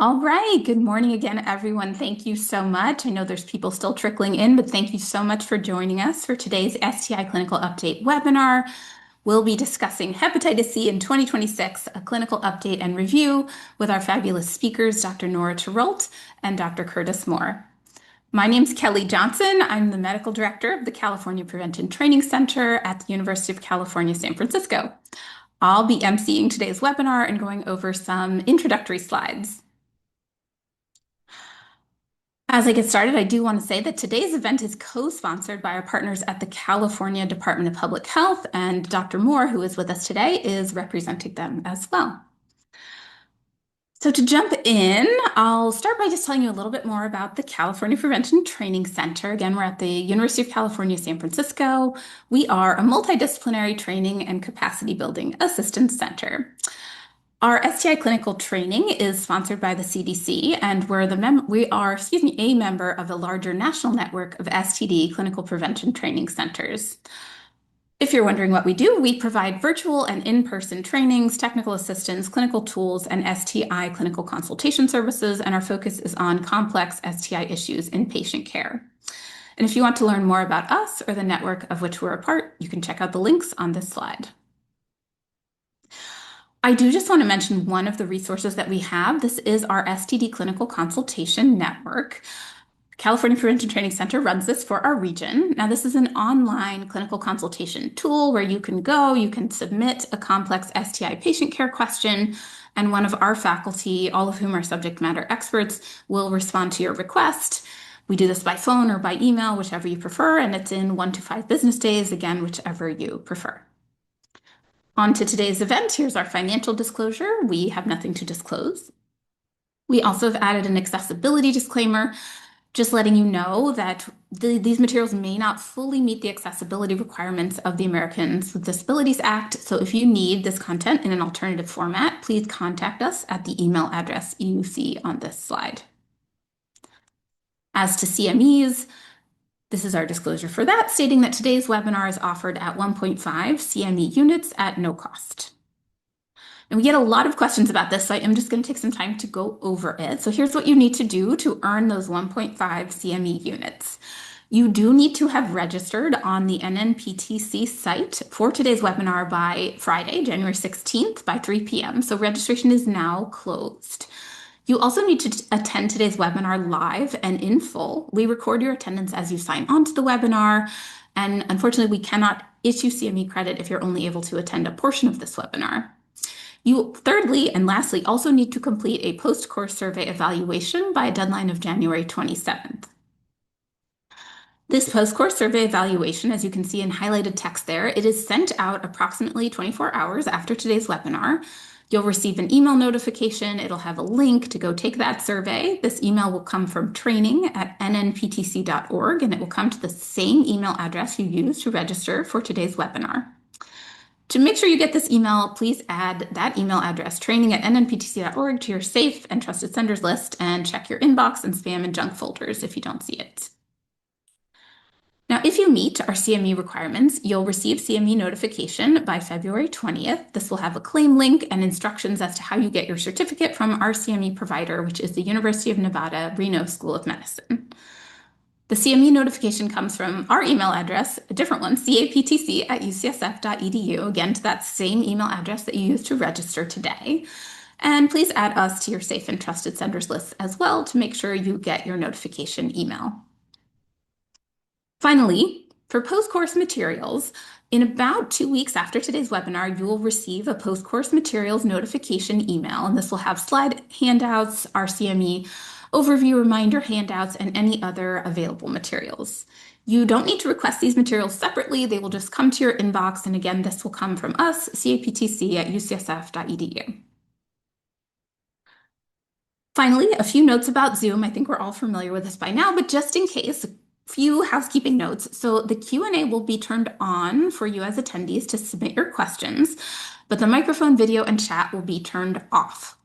All right. Good morning again, everyone. Thank you so much. I know there's people still trickling in, but thank you so much for joining us for today's STI Clinical Update webinar. We'll be discussing hepatitis C in 2026, a clinical update and review with our fabulous speakers, Dr. Nora Terrault and Dr. Curtis Moore. My name's Kelly Johnson. I'm the medical director of the California Prevention Training Center at the University of California, San Francisco. I'll be emceeing today's webinar and going over some introductory slides. As I get started, I do want to say that today's event is co-sponsored by our partners at the California Department of Public Health, and Dr. Moore, who is with us today, is representing them as well. So to jump in, I'll start by just telling you a little bit more about the California Prevention Training Center. Again, we're at the University of California, San Francisco. We are a multidisciplinary training and capacity building assistance center. Our STI clinical training is sponsored by the CDC, and we are a member of a larger national network of STD clinical prevention training centers. If you're wondering what we do, we provide virtual and in-person trainings, technical assistance, clinical tools, and STI clinical consultation services, and our focus is on complex STI issues in patient care. And if you want to learn more about us or the network of which we're a part, you can check out the links on this slide. I do just want to mention one of the resources that we have. This is our STD Clinical Consultation Network. California Prevention Training Center runs this for our region. Now, this is an online clinical consultation tool where you can submit a complex STI patient care question, and one of our faculty, all of whom are subject matter experts, will respond to your request. We do this by phone or by email, whichever you prefer, and it's in 1 to 5 business days, again, whichever you prefer. On to today's event. Here's our financial disclosure. We have nothing to disclose. We also have added an accessibility disclaimer, just letting you know that these materials may not fully meet the accessibility requirements of the Americans with Disabilities Act. So if you need this content in an alternative format, please contact us at the email address you see on this slide. As to CMEs, this is our disclosure for that, stating that today's webinar is offered at 1.5 CME units at no cost. And we get a lot of questions about this, so I'm just going to take some time to go over it. So here's what you need to do to earn those 1.5 CME units. You do need to have registered on the NNPTC site for today's webinar by Friday, January 16th by 3 p.m. So registration is now closed. You also need to attend today's webinar live and in full. We record your attendance as you sign on to the webinar, and unfortunately, we cannot issue CME credit if you're only able to attend a portion of this webinar. You thirdly and lastly also need to complete a post-course survey evaluation by a deadline of January 27th. This post-course survey evaluation, as you can see in highlighted text there, it is sent out approximately 24 hours after today's webinar. You'll receive an email notification. It'll have a link to go take that survey. This email will come from training@nnptc.org, and it will come to the same email address you used to register for today's webinar. To make sure you get this email, please add that email address, training@nnptc.org, to your safe and trusted senders list, and check your inbox and spam and junk folders if you don't see it. Now, if you meet our CME requirements, you'll receive CME notification by February 20th. This will have a claim link and instructions as to how you get your certificate from our CME provider, which is the University of Nevada, Reno School of Medicine. The CME notification comes from our email address, a different one, captc@ucsf.edu, again, to that same email address that you used to register today. And please add us to your safe and trusted senders list as well to make sure you get your notification email. Finally, for post-course materials, in about 2 weeks after today's webinar, you will receive a post-course materials notification email, and this will have slide handouts, our CME overview reminder handouts, and any other available materials. You don't need to request these materials separately. They will just come to your inbox, and again, this will come from us, captc@ucsf.edu. Finally, a few notes about Zoom. I think we're all familiar with this by now, but just in case, few housekeeping notes. So the Q&A will be turned on for you as attendees to submit your questions, but the microphone, video, and chat will be turned off.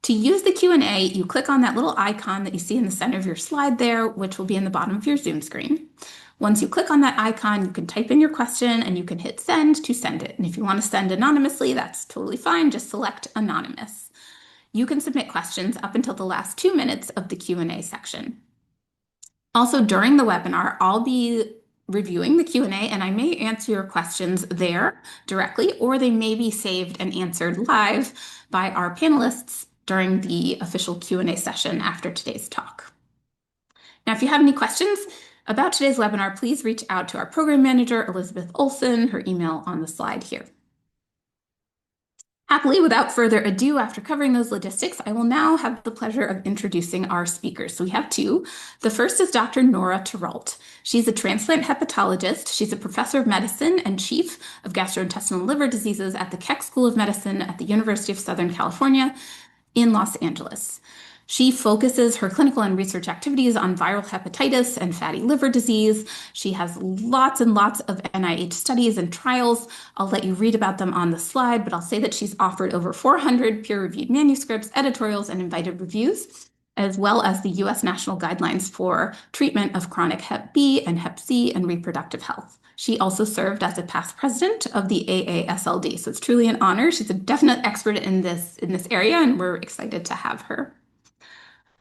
To use the Q&A, you click on that little icon that you see in the center of your slide there, which will be in the bottom of your Zoom screen. Once you click on that icon, you can type in your question and you can hit send to send it. And if you want to send anonymously, that's totally fine. Just select anonymous. You can submit questions up until the last 2 minutes of the Q&A section. Also, during the webinar, I'll be reviewing the Q&A and I may answer your questions there directly, or they may be saved and answered live by our panelists during the official Q&A session after today's talk. Now, if you have any questions about today's webinar, please reach out to our program manager, Elizabeth Olson, her email on the slide here. Happily, without further ado, after covering those logistics, I will now have the pleasure of introducing our speakers. So we have two. The first is Dr. Nora Terrault. She's a transplant hepatologist. She's a professor of medicine and chief of gastrointestinal and liver diseases at the Keck School of Medicine at the University of Southern California in Los Angeles. She focuses her clinical and research activities on viral hepatitis and fatty liver disease. She has lots and lots of NIH studies and trials. I'll let you read about them on the slide, but I'll say that she's offered over 400 peer-reviewed manuscripts, editorials, and invited reviews, as well as the U.S. National Guidelines for Treatment of Chronic Hep B and Hep C and Reproductive Health. She also served as a past president of the AASLD, so it's truly an honor. She's a definite expert in this area, and we're excited to have her.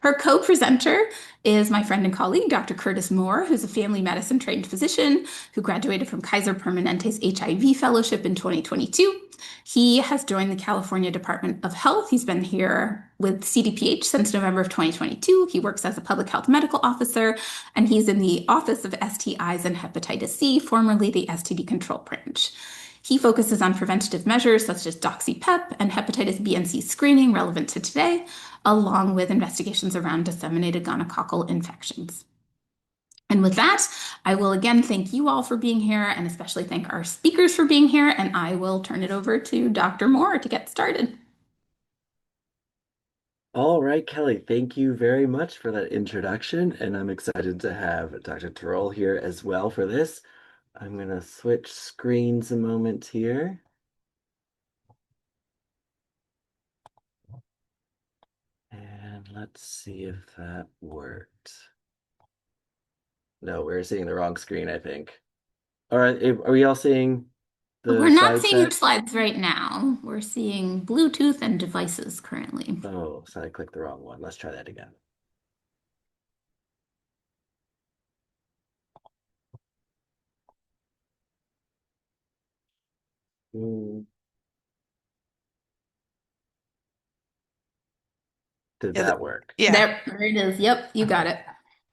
Her co-presenter is my friend and colleague, Dr. Curtis Moore, who's a family medicine trained physician who graduated from Kaiser Permanente's HIV Fellowship in 2022. He has joined the California Department of Health. He's been here with CDPH since November of 2022. He works as a public health medical officer, and he's in the Office of STIs and Hepatitis C, formerly the STD Control Branch. He focuses on preventative measures such as doxy-PEP and hepatitis B and C screening relevant to today, along with investigations around disseminated gonococcal infections. And with that, I will again thank you all for being here and especially thank our speakers for being here. And I will turn it over to Dr. Moore to get started. All right, Kelly, thank you very much for that introduction. And I'm excited to have Dr. Terrault here as well for this. I'm going to switch screens a moment here. And let's see if that worked. No, we're seeing the wrong screen, I think. All right, are we all seeing the We're not slide seeing set? your slides right now. We're seeing Bluetooth and devices currently. Oh, so I clicked the wrong one. Let's try that again. Did that work? Yeah. There it is. Yep, you got it.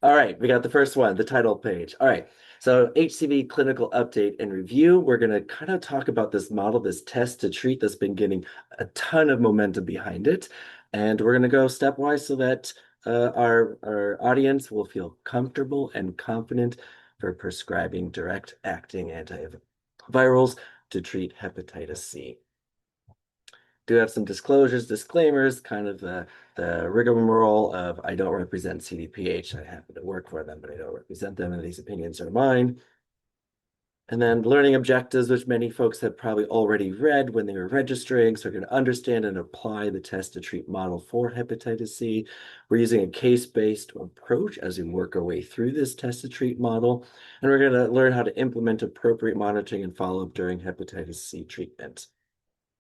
All right, we got the first one, the title page. All right, so HCV clinical update and review. We're going to kind of talk about this model, this test to treat that's been getting a ton of momentum behind it. And we're going to go stepwise so that our audience will feel comfortable and confident for prescribing direct acting antivirals to treat hepatitis C. Do have some disclosures, disclaimers, kind of the rigmarole of I don't represent CDPH. I happen to work for them, but I don't represent them, and these opinions are mine. And then learning objectives, which many folks have probably already read when they were registering. So we're going to understand and apply the test to treat model for hepatitis C. We're using a case-based approach as we work our way through this test to treat model. And we're going to learn how to implement appropriate monitoring and follow-up during hepatitis C treatment.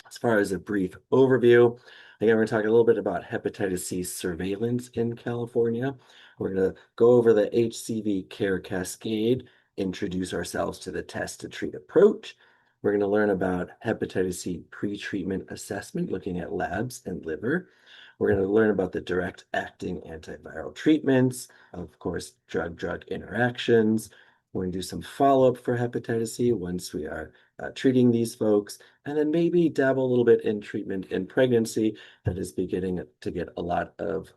As far as a brief overview, again, we're going to talk a little bit about hepatitis C surveillance in California. We're going to go over the HCV care cascade, introduce ourselves to the test to treat approach. We're going to learn about hepatitis C pre-treatment assessment, looking at labs and liver. We're going to learn about the direct acting antiviral treatments, of course, drug-drug interactions. We're going to do some follow-up for hepatitis C once we are treating these folks, and then maybe dabble a little bit in treatment in pregnancy that is beginning to get a lot of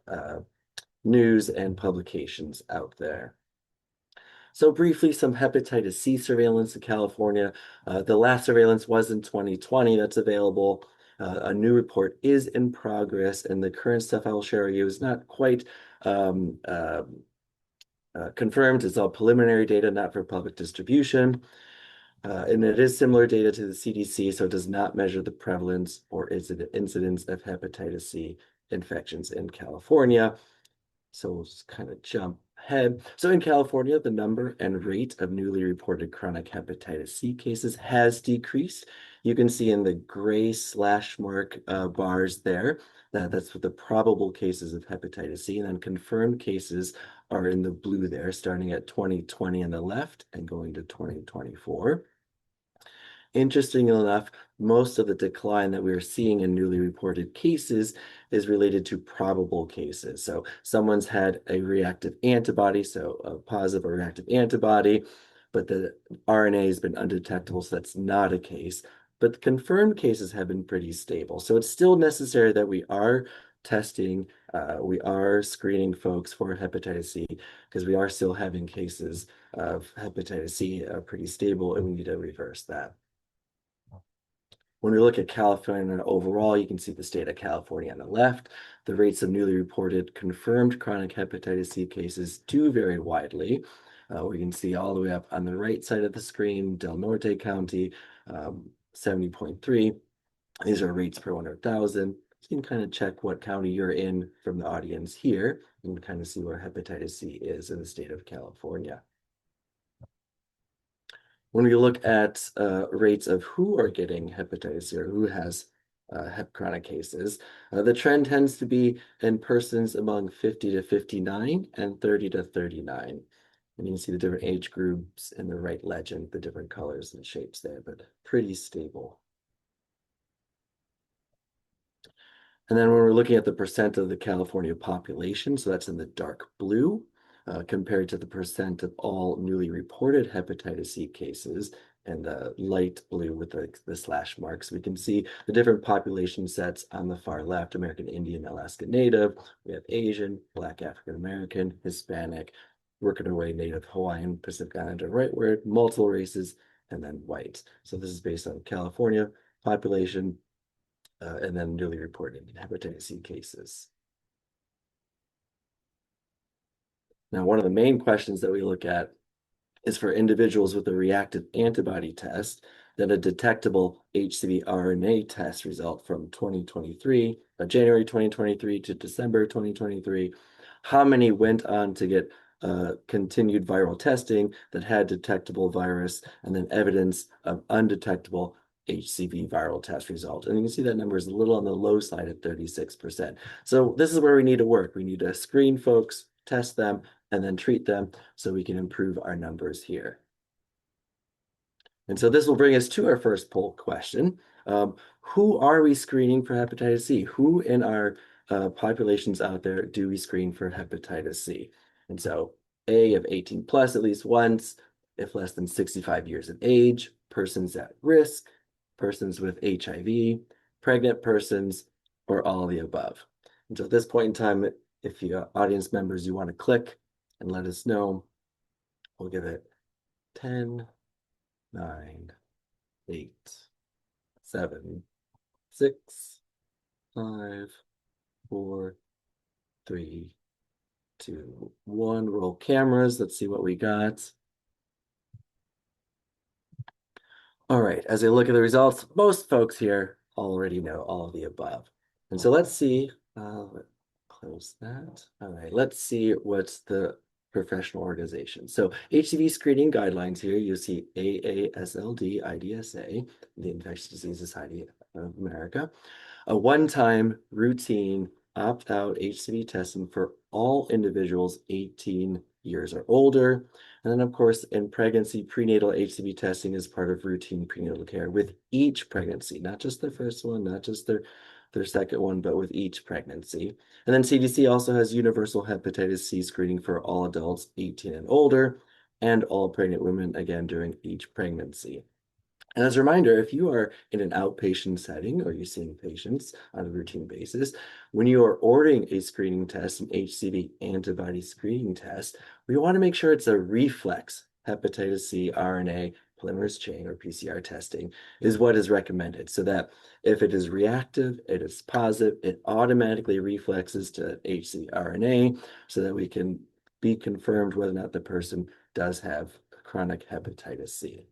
news and publications out there. So briefly, some hepatitis C surveillance in California. The last surveillance was in 2020. That's available. A new report is in progress, and the current stuff I will share with you is not quite confirmed. It's all preliminary data, not for public distribution. And it is similar data to the CDC, so it does not measure the prevalence or incidence of hepatitis C infections in California. So we'll just kind of jump ahead. So in California, the number and rate of newly reported chronic hepatitis C cases has decreased. You can see in the gray slash mark bars there That's what the probable cases of hepatitis C, and then confirmed cases are in the blue there, starting at 2020 on the left and going to 2024. Interestingly enough, most of the decline that we're seeing in newly reported cases is related to probable cases. So someone's had a reactive antibody, so a positive or reactive antibody, but the RNA has been undetectable, so that's not a case. But the confirmed cases have been pretty stable. So it's still necessary that we are testing, we are screening folks for hepatitis C, because we are still having cases of hepatitis C pretty stable, and we need to reverse that. When we look at California overall, you can see the state of California on the left. The rates of newly reported confirmed chronic hepatitis C cases do vary widely. We can see all the way up on the right side of the screen, Del Norte County, 70.3. These are rates per 100,000. So you can kind of check what county you're in from the audience here and kind of see where hepatitis C is in the state of California. When we look at rates of who are getting hepatitis C or who has chronic cases, the trend tends to be in persons among 50 to 59 and 30 to 39. And you can see the different age groups in the right legend, the different colors and shapes there, but pretty stable. And then when we're looking at the percent of the California population, so that's in the dark blue, compared to the percent of all newly reported hepatitis C cases, and the light blue with the slash marks. We can see the different population sets on the far left: American Indian, Alaska Native. We have Asian, Black African American, Hispanic, working our way Native Hawaiian, Pacific Islander rightward, multiple races, and then white. So this is based on California population, and then newly reported hepatitis C cases. Now, one of the main questions that we look at is for individuals with a reactive antibody test, then a detectable HCV RNA test result from 2023, January 2023 to December 2023. How many went on to get continued viral testing that had detectable virus, and then evidence of undetectable HCV viral test result? And you can see that number is a little on the low side at 36%. So this is where we need to work. We need to screen folks, test them, and then treat them so we can improve our numbers here. And so this will bring us to our first poll question. Who are we screening for hepatitis C? Who in our populations out there do we screen for hepatitis C? And so A, of 18 plus at least once, if less than 65 years of age, persons at risk, persons with HIV, pregnant persons, or all of the above. And so at this point in time, if you audience members, you want to click and let us know, we'll give it 10, 9, 8, 7, 6, 5, 4, 3, 2, 1. Roll cameras. Let's see what we got. All right, as I look at the results, most folks here already know all of the above. And so let's see, close that. All right, let's see what's the professional organization. So HCV screening guidelines here, you see AASLD, IDSA, the Infectious Disease Society of America, a one-time routine opt-out HCV testing for all individuals 18 years or older. And then, of course, in pregnancy, prenatal HCV testing is part of routine prenatal care with each pregnancy, not just their first one, not just their second one, but with each pregnancy. And then CDC also has universal hepatitis C screening for all adults 18 and older, and all pregnant women, again, during each pregnancy. And as a reminder, if you are in an outpatient setting or you're seeing patients on a routine basis, when you are ordering a screening test, an HCV antibody screening test, we want to make sure it's a reflex hepatitis C RNA polymerase chain or PCR testing is what is recommended, so that if it is reactive, it is positive, it automatically reflexes to HCV RNA so that we can be confirmed whether or not the person does have chronic hepatitis C.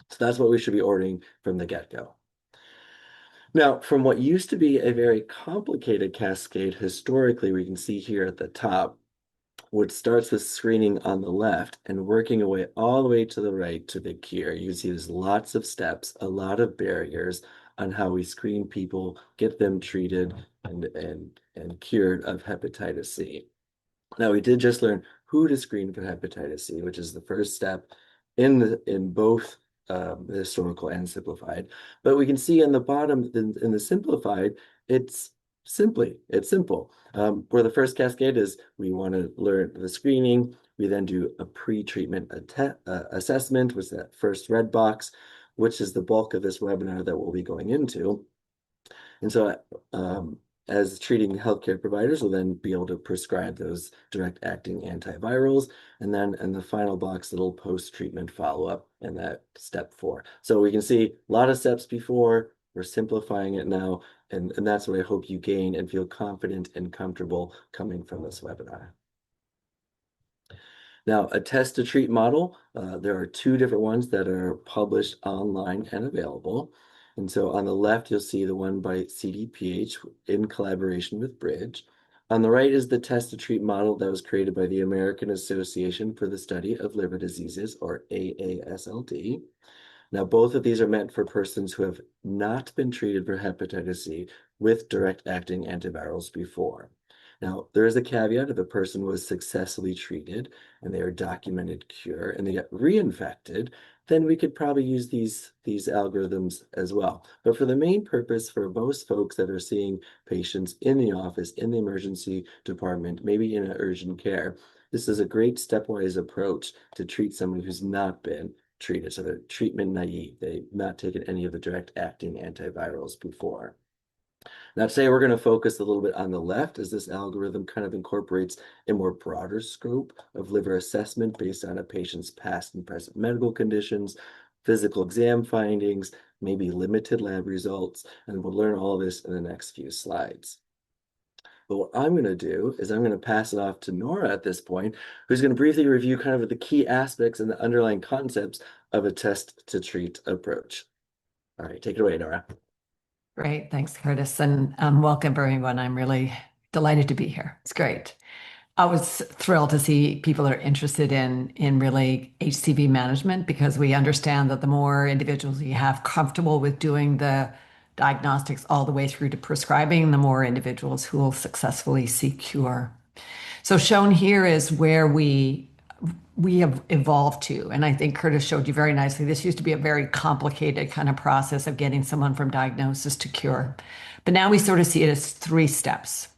So that's what we should be ordering from the get-go. Now, from what used to be a very complicated cascade, historically, we can see here at the top, which starts with screening on the left and working away all the way to the right to the cure. You can see there's lots of steps, a lot of barriers on how we screen people, get them treated, and cured of hepatitis C. Now, we did just learn who to screen for hepatitis C, which is the first step in both the historical and simplified. But we can see on the bottom in the simplified, it's simple. Where the first cascade is we want to learn the screening. We then do a pre-treatment assessment, which is that first red box, which is the bulk of this webinar that we'll be going into. And so as treating healthcare providers will then be able to prescribe those direct acting antivirals. And then in the final box, little post-treatment follow-up in that step 4. So we can see a lot of steps before, we're simplifying it now. And that's what I hope you gain and feel confident and comfortable coming from this webinar. Now, a test to treat model, there are 2 different ones that are published online and available. And so on the left, you'll see the one by CDPH in collaboration with Bridge. On the right is the test to treat model that was created by the American Association for the Study of Liver Diseases, or AASLD. Now, both of these are meant for persons who have not been treated for hepatitis C with direct acting antivirals before. Now, there is a caveat: if a person was successfully treated and they are documented cure and they get reinfected, then we could probably use these algorithms as well. But for the main purpose, for most folks that are seeing patients in the office, in the emergency department, maybe in an urgent care, this is a great stepwise approach to treat someone who's not been treated. So they're treatment naive. They've not taken any of the direct acting antivirals before. Now today we're going to focus a little bit on the left, as this algorithm kind of incorporates a more broader scope of liver assessment based on a patient's past and present medical conditions, physical exam findings, maybe limited lab results, and we'll learn all of this in the next few slides. But what I'm going to do is I'm going to pass it off to Nora at this point, who's going to briefly review kind of the key aspects and the underlying concepts of a test to treat approach. All right, take it away, Nora. Great. Thanks, Curtis. And welcome, everyone. I'm really delighted to be here. It's great. I was thrilled to see people that are interested in really HCV management, because we understand that the more individuals you have comfortable with doing the diagnostics all the way through to prescribing, the more individuals who will successfully seek cure. So shown here is where we have evolved to. And I think Curtis showed you very nicely. This used to be a very complicated kind of process of getting someone from diagnosis to cure. But now we sort of see it as 3 steps.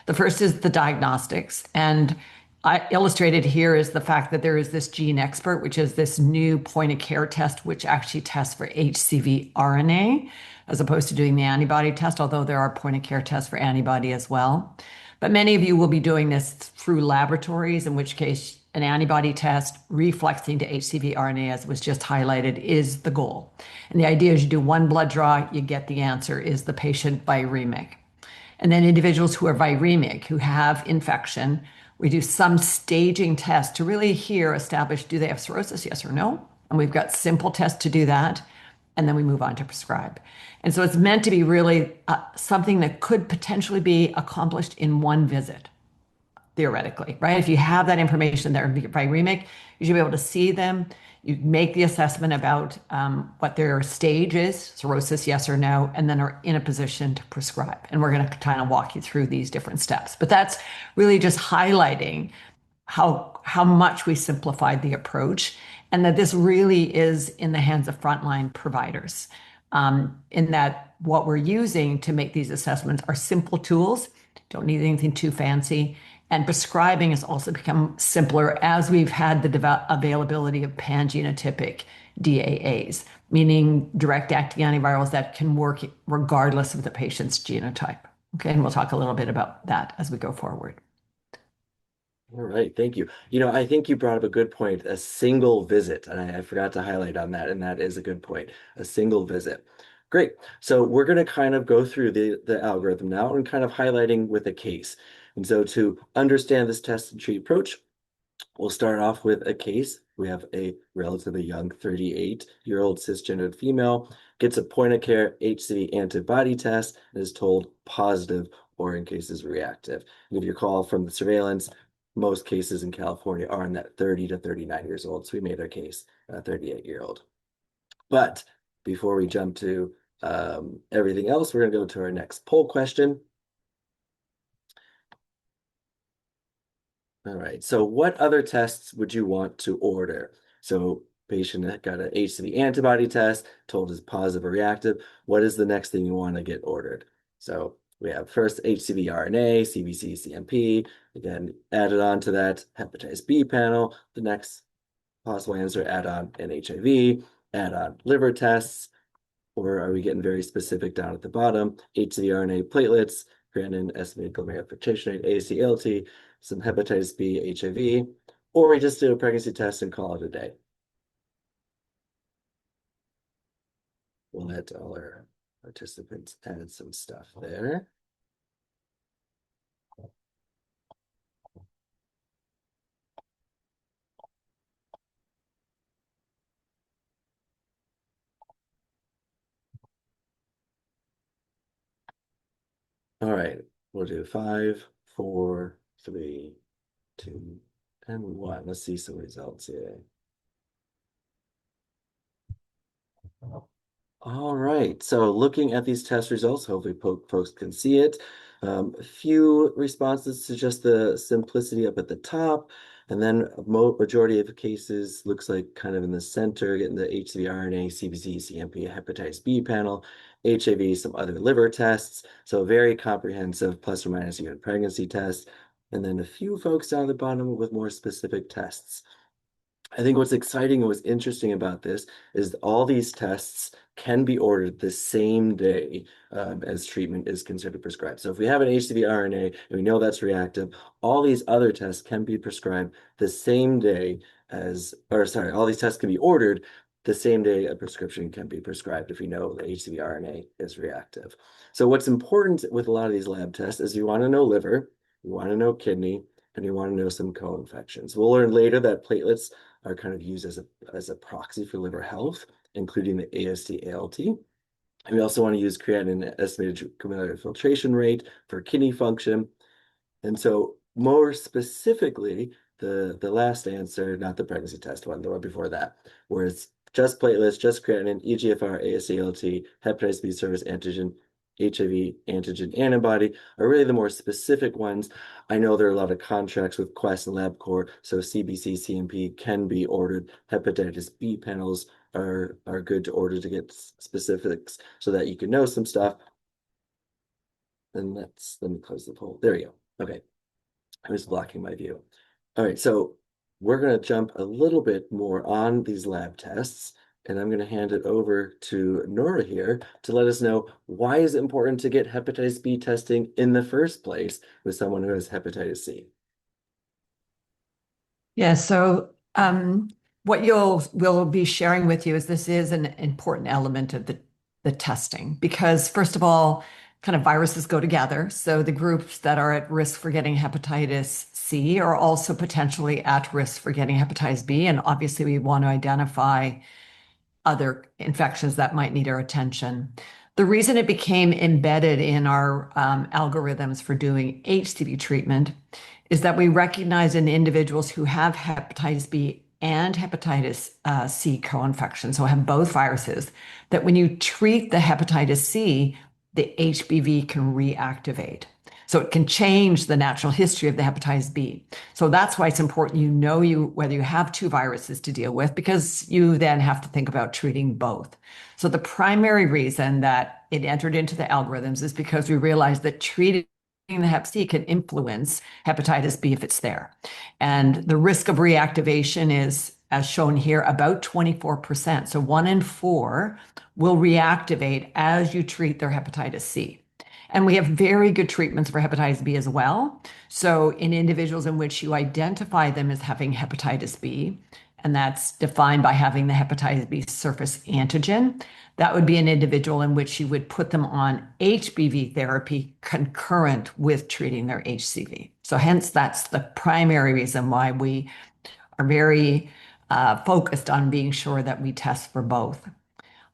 The first is the diagnostics. And I illustrated here is the fact that there is this Gene Expert, which is this new point of care test, which actually tests for HCV RNA, as opposed to doing the antibody test, although there are point of care tests for antibody as well. But many of you will be doing this through laboratories, in which case an antibody test reflexing to HCV RNA, as was just highlighted, is the goal. And the idea is you do 1 blood draw, you get the answer, is the patient viremic? And then individuals who are viremic, who have infection, we do some staging tests to really here establish, do they have cirrhosis, yes or no? And we've got simple tests to do that. And then we move on to prescribe. And so it's meant to be really something that could potentially be accomplished in 1 visit, theoretically, right? If you have that information, they're viremic, you should be able to see them. You make the assessment about what their stage is, cirrhosis, yes or no, and then are in a position to prescribe. And we're going to kind of walk you through these different steps. But that's really just highlighting how much we simplified the approach, and that this really is in the hands of frontline providers. In that what we're using to make these assessments are simple tools, don't need anything too fancy. And prescribing has also become simpler as we've had the availability of pangenotypic DAAs, meaning direct acting antivirals that can work regardless of the patient's genotype. Okay, and we'll talk a little bit about that as we go forward. All right, thank you. You know, I think you brought up a good point, a single visit, and I forgot to highlight on that, and that is a good point, a single visit. Great. So we're going to kind of go through the algorithm now and kind of highlighting with a case. And so to understand this test and treat approach, we'll start off with a case. We have a relatively young 38-year-old cisgendered female, gets a point of care HCV antibody test, and is told positive or in cases reactive. And if you recall from the surveillance, most cases in California are in that 30 to 39 years old. So we made our case a 38-year-old. But before we jump to everything else, we're going to go to our next poll question. All right. So what other tests would you want to order? So patient that got an HCV antibody test, told is positive or reactive. What is the next thing you want to get ordered? So we have first HCV RNA, CBC, CMP. Again, added on to that hepatitis B panel. The next possible answer, add on an HIV, add on liver tests, or are we getting very specific down at the bottom? HCV RNA platelets, creatinine, estimated glomerular filtration rate, AASLD, some hepatitis B, HIV, or we just do a pregnancy test and call it a day. We'll let all our participants add some stuff there. All right, we'll do 5, 4, 3, 2, and 1. Let's see some results here. All right, so looking at these test results, hopefully folks can see it. A few responses to just the simplicity up at the top, and then a majority of the cases looks like kind of in the center, getting the HCV RNA, CBC, CMP, hepatitis B panel, HIV, some other liver tests. So very comprehensive plus or minus even pregnancy test, and then a few folks down at the bottom with more specific tests. I think what's exciting and what's interesting about this is all these tests can be ordered the same day as treatment is considered prescribed. So if we have an HCV RNA and we know that's reactive, all these other tests can be prescribed the same day as, or sorry, all these tests can be ordered the same day a prescription can be prescribed if we know the HCV RNA is reactive. So what's important with a lot of these lab tests is you want to know liver, you want to know kidney, and you want to know some co-infections. We'll learn later that platelets are kind of used as a proxy for liver health, including the AST/ALT. And we also want to use creatinine estimated glomerular filtration rate for kidney function. And so more specifically, the last answer, not the pregnancy test one, the one before that, where it's just platelets, just creatinine, EGFR, AST/ALT, hepatitis B surface antigen, HIV antigen antibody are really the more specific ones. I know there are a lot of contracts with Quest and LabCorp, so CBC, CMP can be ordered. Hepatitis B panels are good to order to get specifics so that you can know some stuff. And let me close the poll. There you go. Okay. I was blocking my view. All right, so we're going to jump a little bit more on these lab tests, and I'm going to hand it over to Nora here to let us know why is it important to get hepatitis B testing in the first place with someone who has hepatitis C. Yeah, so what we'll be sharing with you is this is an important element of the testing because first of all, kind of viruses go together. So the groups that are at risk for getting hepatitis C are also potentially at risk for getting hepatitis B. And obviously we want to identify other infections that might need our attention. The reason it became embedded in our algorithms for doing HCV treatment is that we recognize in individuals who have hepatitis B and hepatitis C co-infection, so have both viruses, that when you treat the hepatitis C, the HBV can reactivate. So it can change the natural history of the hepatitis B. So that's why it's important you know whether you have two viruses to deal with, because you then have to think about treating both. So the primary reason that it entered into the algorithms is because we realized that treating the hep C can influence hepatitis B if it's there. And the risk of reactivation is, as shown here, about 24%. So 1 in 4 will reactivate as you treat their hepatitis C. And we have very good treatments for hepatitis B as well. So in individuals in which you identify them as having hepatitis B, and that's defined by having the hepatitis B surface antigen, that would be an individual in which you would put them on HBV therapy concurrent with treating their HCV. So hence, that's the primary reason why we are very focused on being sure that we test for both.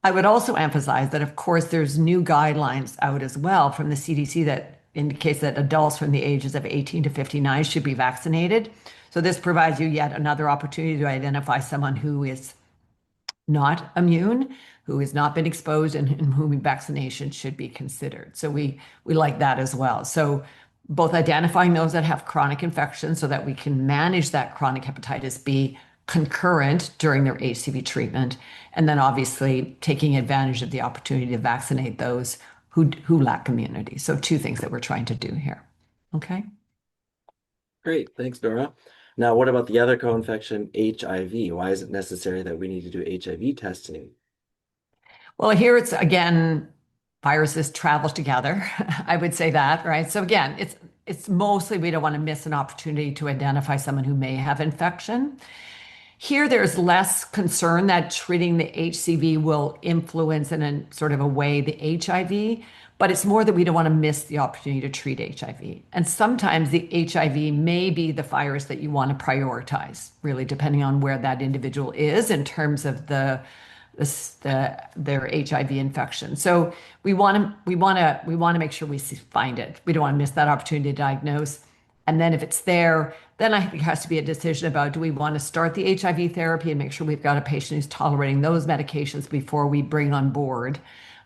I would also emphasize that, of course, there's new guidelines out as well from the CDC that indicates that adults from the ages of 18 to 59 should be vaccinated. So this provides you yet another opportunity to identify someone who is not immune, who has not been exposed, and in whom vaccination should be considered. So we like that as well. So both identifying those that have chronic infection so that we can manage that chronic hepatitis B concurrent during their HCV treatment, and then obviously taking advantage of the opportunity to vaccinate those who lack immunity. So two things that we're trying to do here. Okay. Great, thanks, Dora. Now, what about the other co-infection, HIV? Why is it necessary that we need to do HIV testing? Well, here it's again, viruses travel together. I would say that, right? So again, it's mostly we don't want to miss an opportunity to identify someone who may have infection. Here, there's less concern that treating the HCV will influence in a sort of a way the HIV, but it's more that we don't want to miss the opportunity to treat HIV. And sometimes the HIV may be the virus that you want to prioritize, really, depending on where that individual is in terms of their HIV infection. So we want to make sure we find it. We don't want to miss that opportunity to diagnose. And then if it's there, then I think it has to be a decision about do we want to start the HIV therapy and make sure we've got a patient who's tolerating those medications before we bring on board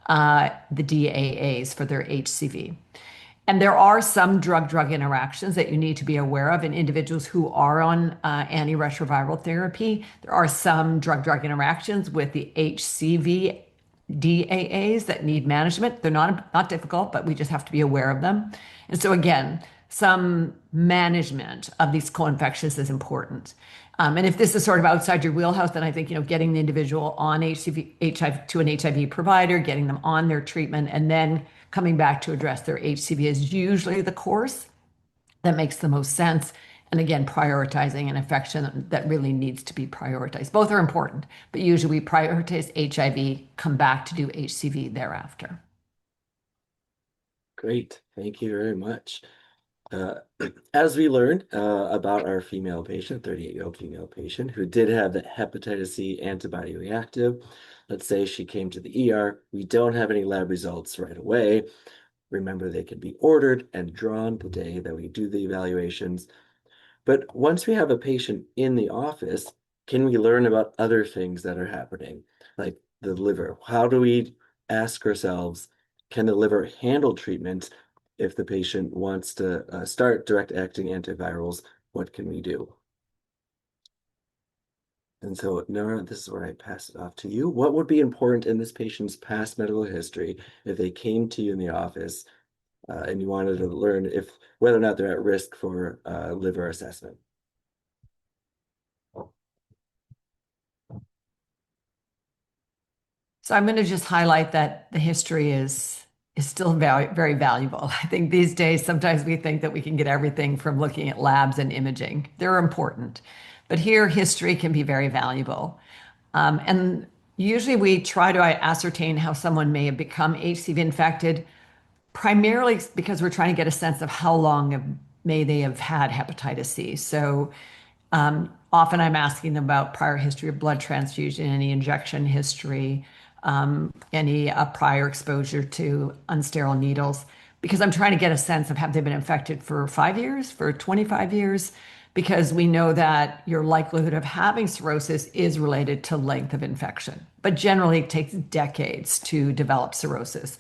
the DAAs for their HCV. And there are some drug-drug interactions that you need to be aware of in individuals who are on antiretroviral therapy. There are some drug-drug interactions with the HCV DAAs that need management. They're not difficult, but we just have to be aware of them. And so again, some management of these co-infections is important. And if this is sort of outside your wheelhouse, then I think, getting the individual on HIV to an HIV provider, getting them on their treatment, and then coming back to address their HCV is usually the course that makes the most sense. And again, prioritizing an infection that really needs to be prioritized. Both are important, but usually we prioritize HIV, come back to do HCV thereafter. Great, thank you very much. As we learned about our female patient, 38-year-old female patient, who did have the hepatitis C antibody reactive, let's say she came to the ER, we don't have any lab results right away. Remember, they can be ordered and drawn the day that we do the evaluations. But once we have a patient in the office, can we learn about other things that are happening, like the liver? How do we ask ourselves, can the liver handle treatment? If the patient wants to start direct-acting antivirals, what can we do? And so, Nora, this is where I pass it off to you. What would be important in this patient's past medical history if they came to you in the office and you wanted to learn whether or not they're at risk for liver assessment? So I'm going to just highlight that the history is still very, very valuable. I think these days, sometimes we think that we can get everything from looking at labs and imaging. They're important, but here history can be very valuable. And usually we try to ascertain how someone may have become HCV infected, primarily because we're trying to get a sense of how long may they have had hepatitis C. So often I'm asking them about prior history of blood transfusion, any injection history, any prior exposure to unsterile needles, because I'm trying to get a sense of have they been infected for 5 years, for 25 years, because we know that your likelihood of having cirrhosis is related to length of infection. But generally, it takes decades to develop cirrhosis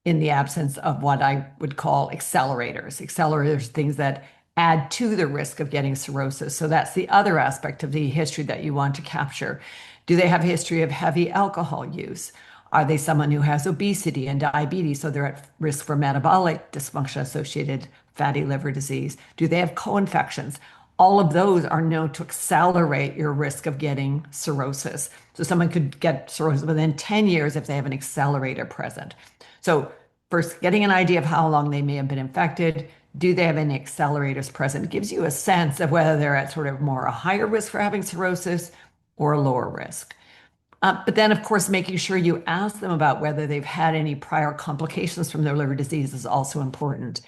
in the absence of what I would call accelerators. Accelerators, things that add to the risk of getting cirrhosis. So that's the other aspect of the history that you want to capture. Do they have a history of heavy alcohol use? Are they someone who has obesity and diabetes, so they're at risk for metabolic dysfunction associated fatty liver disease? Do they have co-infections? All of those are known to accelerate your risk of getting cirrhosis. So someone could get cirrhosis within 10 years if they have an accelerator present. So first, getting an idea of how long they may have been infected. Do they have any accelerators present? It gives you a sense of whether they're at sort of more a higher risk for having cirrhosis or a lower risk. But then, of course, making sure you ask them about whether they've had any prior complications from their liver disease is also important.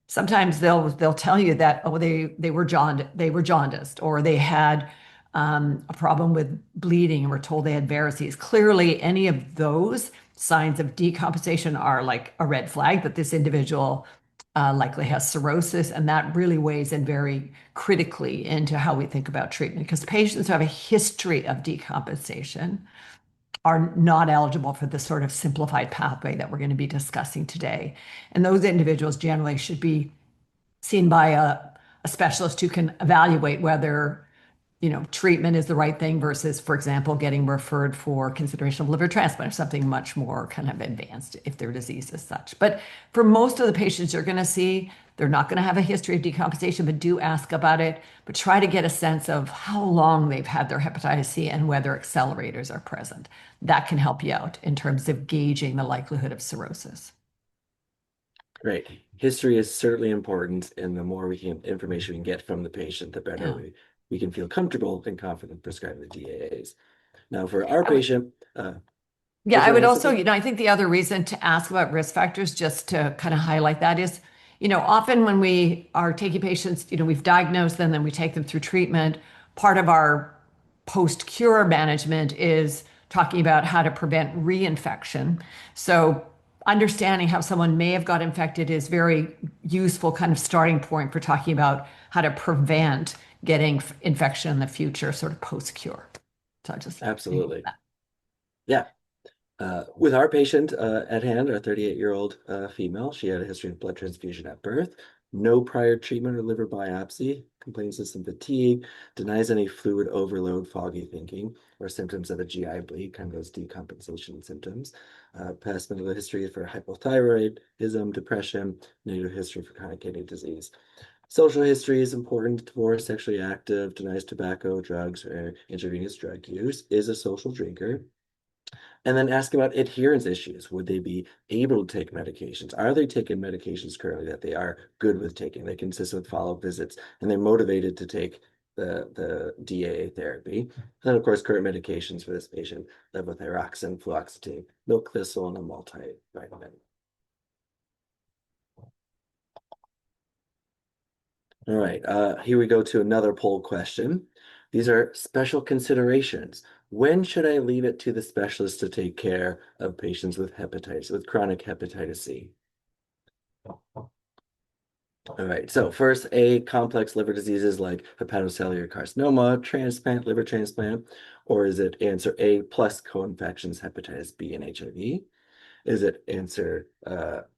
Sometimes they'll tell you that, oh, they were jaundiced, or they had a problem with bleeding and were told they had varices. Clearly, any of those signs of decompensation are like a red flag that this individual likely has cirrhosis, and that really weighs in very critically into how we think about treatment, because patients who have a history of decompensation are not eligible for the sort of simplified pathway that we're going to be discussing today. And those individuals generally should be seen by a specialist who can evaluate whether treatment is the right thing versus, for example, getting referred for consideration of liver transplant or something much more kind of advanced if their disease is such. But for most of the patients you're going to see, they're not going to have a history of decompensation, but do ask about it. But try to get a sense of how long they've had their hepatitis C and whether accelerators are present. That can help you out in terms of gauging the likelihood of cirrhosis. Great. History is certainly important, and the more information we can get from the patient, the better we can feel comfortable and confident prescribing the DAAs. Now, for our patient, yeah, I would also, I think the other reason to ask about risk factors, just to kind of highlight that is, often when we are taking patients, we've diagnosed them, then we take them through treatment. Part of our post-cure management is talking about how to prevent reinfection. So understanding how someone may have got infected is very useful kind of starting point for talking about how to prevent getting infection in the future, sort of post-cure. So just absolutely. Yeah. With our patient at hand, our 38-year-old female, she had a history of blood transfusion at birth, no prior treatment or liver biopsy, complains of some fatigue, denies any fluid overload, foggy thinking, or symptoms of a GI bleed, kind of those decompensation symptoms. Past medical history for hypothyroidism, depression, negative history for chronic kidney disease. Social history is important. Divorced, sexually active, denies tobacco, drugs, or intravenous drug use, is a social drinker. And then ask about adherence issues. Would they be able to take medications? Are they taking medications currently that they are good with taking? They consist with follow-up visits, and they're motivated to take the DAA therapy. And then, of course, current medications for this patient, levothyroxine, fluoxetine, milk thistle, and a multivitamin. All right, here we go to another poll question. These are special considerations. When should I leave it to the specialist to take care of patients with hepatitis, with chronic hepatitis C? All right, so first, A, complex liver diseases like hepatocellular carcinoma, transplant, liver transplant, or is it answer A plus co-infections, hepatitis B and HIV? Is it answer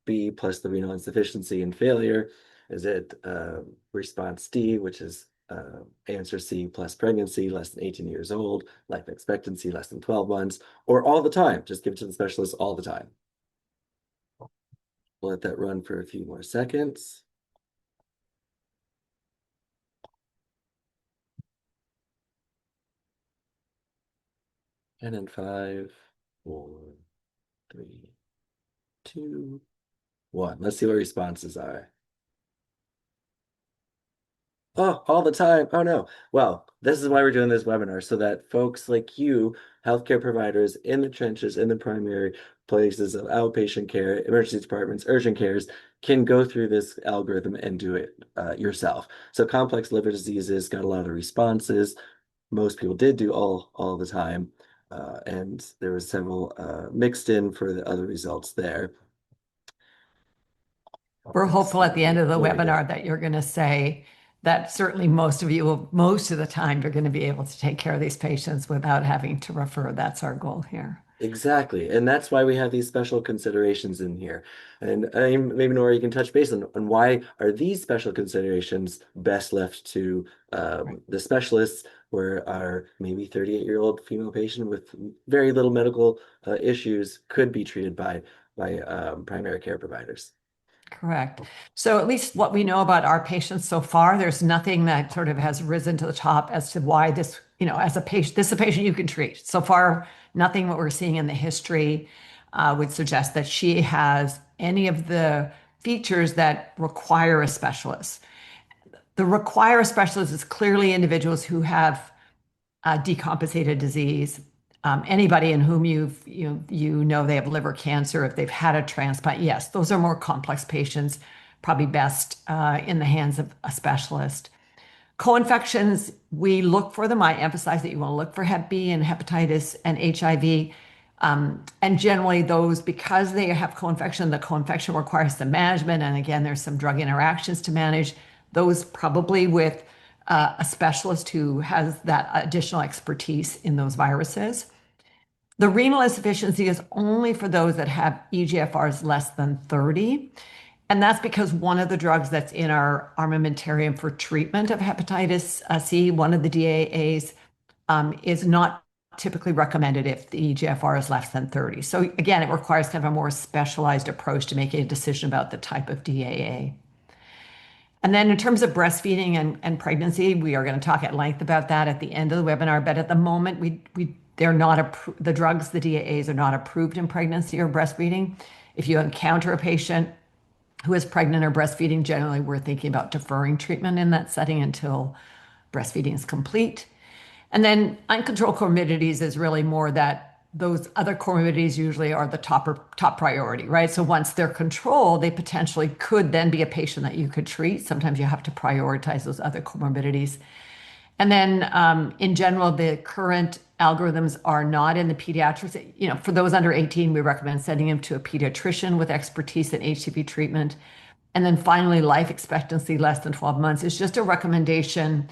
B plus the renal insufficiency and failure? Is it response D, which is answer C plus pregnancy, less than 18 years old, life expectancy less than 12 months, or all the time? Just give it to the specialist all the time. We'll let that run for a few more seconds. And in 5, 4, 3, 2, 1. Let's see what responses are. Oh, all the time. Oh no. Well, this is why we're doing this webinar, so that folks like you, healthcare providers in the trenches, in the primary places of outpatient care, emergency departments, urgent cares, can go through this algorithm and do it yourself. So complex liver diseases got a lot of responses. Most people did do all the time. And there was several mixed in for the other results there. We're hopeful at the end of the webinar that you're going to say that certainly most of you will, most of the time, you're going to be able to take care of these patients without having to refer. That's our goal here. Exactly. And that's why we have these special considerations in here. And maybe Nora, you can touch base on why are these special considerations best left to the specialists, where our maybe 38-year-old female patient with very little medical issues could be treated by primary care providers. Correct. So at least what we know about our patients so far, there's nothing that sort of has risen to the top as to why this, as a patient, this is a patient you can treat. So far, nothing what we're seeing in the history would suggest that she has any of the features that require a specialist. The require a specialist is clearly individuals who have decompensated disease. Anybody in whom you know they have liver cancer, if they've had a transplant, yes, those are more complex patients, probably best in the hands of a specialist. Co-infections, we look for them. I emphasize that you want to look for Hep B and hepatitis and HIV. And generally those, because they have co-infection, the co-infection requires some management. And again, there's some drug interactions to manage. Those probably with a specialist who has that additional expertise in those viruses. The renal insufficiency is only for those that have eGFRs less than 30. And that's because one of the drugs that's in our armamentarium for treatment of hepatitis C, one of the DAAs, is not typically recommended if the eGFR is less than 30. So again, it requires kind of a more specialized approach to making a decision about the type of DAA. And then in terms of breastfeeding and pregnancy, we are going to talk at length about that at the end of the webinar. But at the moment, they're not the drugs, the DAAs are not approved in pregnancy or breastfeeding. If you encounter a patient who is pregnant or breastfeeding, generally we're thinking about deferring treatment in that setting until breastfeeding is complete. And then uncontrolled comorbidities is really more that those other comorbidities usually are the top priority, right? So once they're controlled, they potentially could then be a patient that you could treat. Sometimes you have to prioritize those other comorbidities. And then in general, the current algorithms are not in the pediatrics. You know, for those under 18, we recommend sending them to a pediatrician with expertise in HCV treatment. And then finally, life expectancy less than 12 months is just a recommendation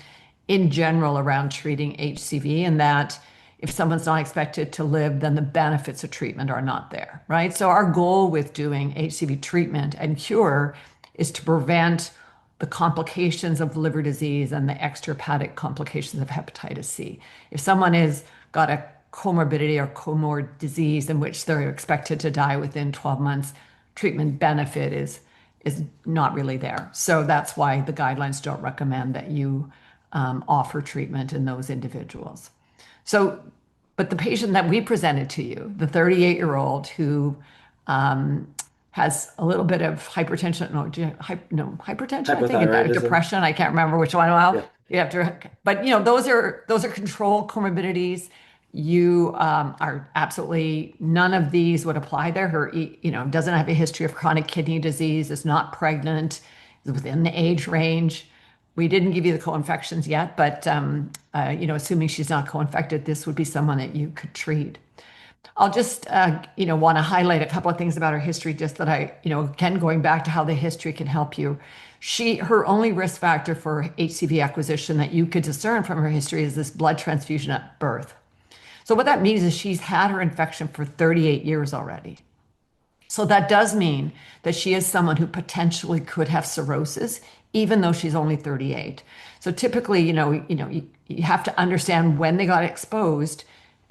in general around treating HCV, and that if someone's not expected to live, then the benefits of treatment are not there, right? So our goal with doing HCV treatment and cure is to prevent the complications of liver disease and the extrahepatic complications of hepatitis C. If someone has got a comorbidity or comorbid disease in which they're expected to die within 12 months, treatment benefit is not really there. So that's why the guidelines don't recommend that you offer treatment in those individuals. So, but the patient that we presented to you, the 38-year-old who has a little bit of hypertension, hypertension, I think, and depression. I can't remember which one. Well, yeah. You have to, but you know, those are controlled comorbidities. You are absolutely, none of these would apply there. Her, you know, doesn't have a history of chronic kidney disease, is not pregnant, is within the age range. We didn't give you the co-infections yet, but you know, assuming she's not co-infected, this would be someone that you could treat. I'll just, you know, want to highlight a couple of things about her history, just that I, you know, again, going back to how the history can help you. Her only risk factor for HCV acquisition that you could discern from her history is this blood transfusion at birth. So what that means is she's had her infection for 38 years already. So that does mean that she is someone who potentially could have cirrhosis, even though she's only 38. So typically, you have to understand when they got exposed